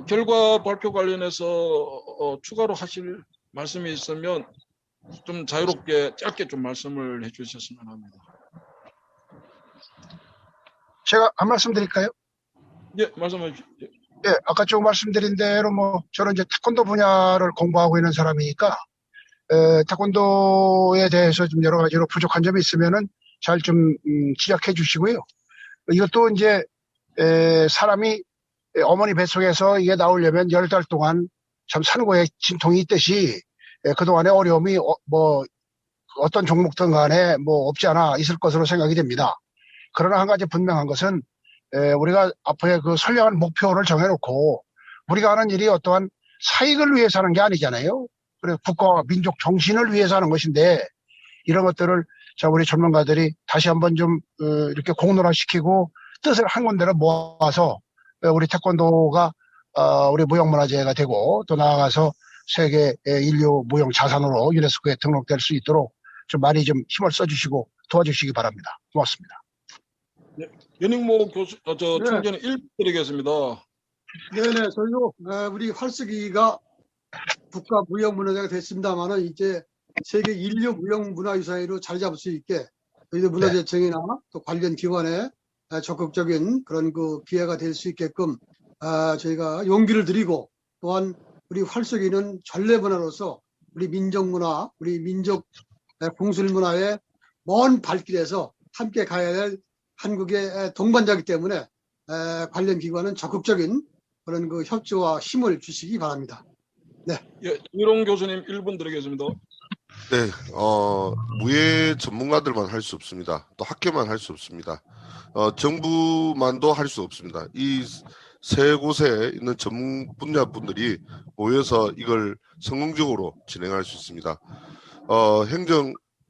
S1: 결과 발표 관련해서 추가로 하실 말씀이 있으면 좀 자유롭게 짧게 좀 말씀을 해주셨으면 합니다.
S5: 제가 한 말씀 드릴까요?
S1: 예, 말씀해 주십시오.
S5: 예, 아까 쭉 말씀드린 대로 뭐 저는 이제 태권도 분야를 공부하고 있는 사람이니까 태권도에 대해서 좀 여러 가지로 부족한 점이 있으면은 잘 좀 지적해 주시고요. 이것도 이제 사람이 어머니 뱃속에서 이게 나오려면 10달 동안 참 산고의 진통이 있듯이 그동안의 어려움이 뭐 어떤 종목든 간에 뭐 없지 않아 있을 것으로 생각이 됩니다. 그러나 한 가지 분명한 것은 우리가 앞으로의 그 선량한 목표를 정해놓고 우리가 하는 일이 어떠한 사익을 위해서 하는 게 아니잖아요. 그래서 국가와 민족 정신을 위해서 하는 것인데 이런 것들을 자 우리 전문가들이 다시 한번 좀 이렇게 공론화시키고 뜻을 한 군데로 모아서 우리 태권도가 우리 무형문화재가 되고 또 나아가서 세계 인류 무형 자산으로 유네스코에 등록될 수 있도록 좀 많이 좀 힘을 써주시고 도와주시기 바랍니다. 고맙습니다.
S1: 연익모 교수,
S3: 네.
S1: 총재는 1분 드리겠습니다.
S3: 네네, 저희도 우리 활쓰기가 국가 무형문화재가 됐습니다만은 이제 세계 인류 무형문화유산으로 자리 잡을 수 있게 저희도 문화재청이나 또 관련 기관에 적극적인 그런 그 기회가 될 수 있게끔 저희가 용기를 드리고 또한 우리 활쏘기는 전래문화로서 우리 민족문화, 우리 민족 공술문화의 먼 발길에서 함께 가야 될 한국의 동반자이기 때문에 관련 기관은 적극적인 그런 그 협조와 힘을 주시기 바랍니다.
S1: 예, 이용 교수님 1분 드리겠습니다.
S4: 네, 무예 전문가들만 할 수 없습니다. 또 학교만 할 수 없습니다. 정부만도 할 수 없습니다. 이 세 곳에 있는 전문 분야 분들이 모여서 이걸 성공적으로 진행할 수 있습니다.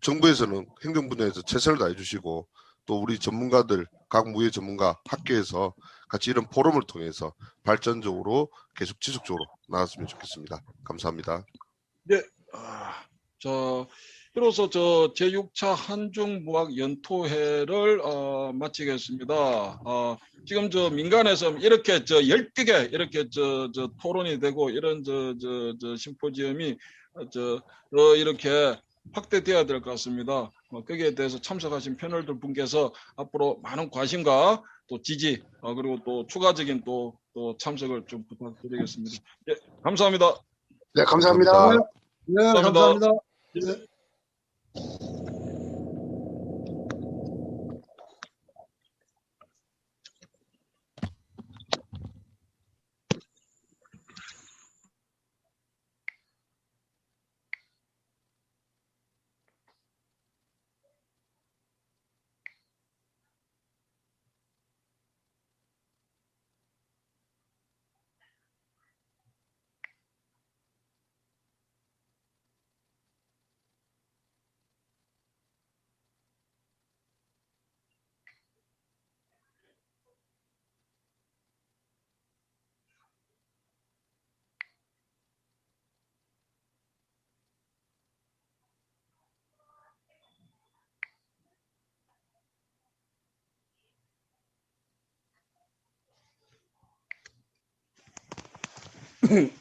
S4: 정부에서는 행정 분야에서 최선을 다해 주시고 또 우리 전문가들, 각 무예 전문가 학교에서 같이 이런 포럼을 통해서 발전적으로 계속 지속적으로 나갔으면 좋겠습니다. 감사합니다.
S1: 네, 이로써 제6차 한중무학 연토회를 마치겠습니다. 지금 민간에서 이렇게 12개 이렇게 토론이 되고 이런 심포지엄이 이렇게 확대돼야 될 것 같습니다. 거기에 대해서 참석하신 패널들 분께서 앞으로 많은 관심과 또 지지 그리고 또 추가적인 또 참석을 좀 부탁드리겠습니다. 예, 감사합니다.
S5: 네, 감사합니다.
S4: 감사합니다.
S3: 네,
S1: 감사합니다.
S3: 감사합니다.
S1: 예.
S3: 네.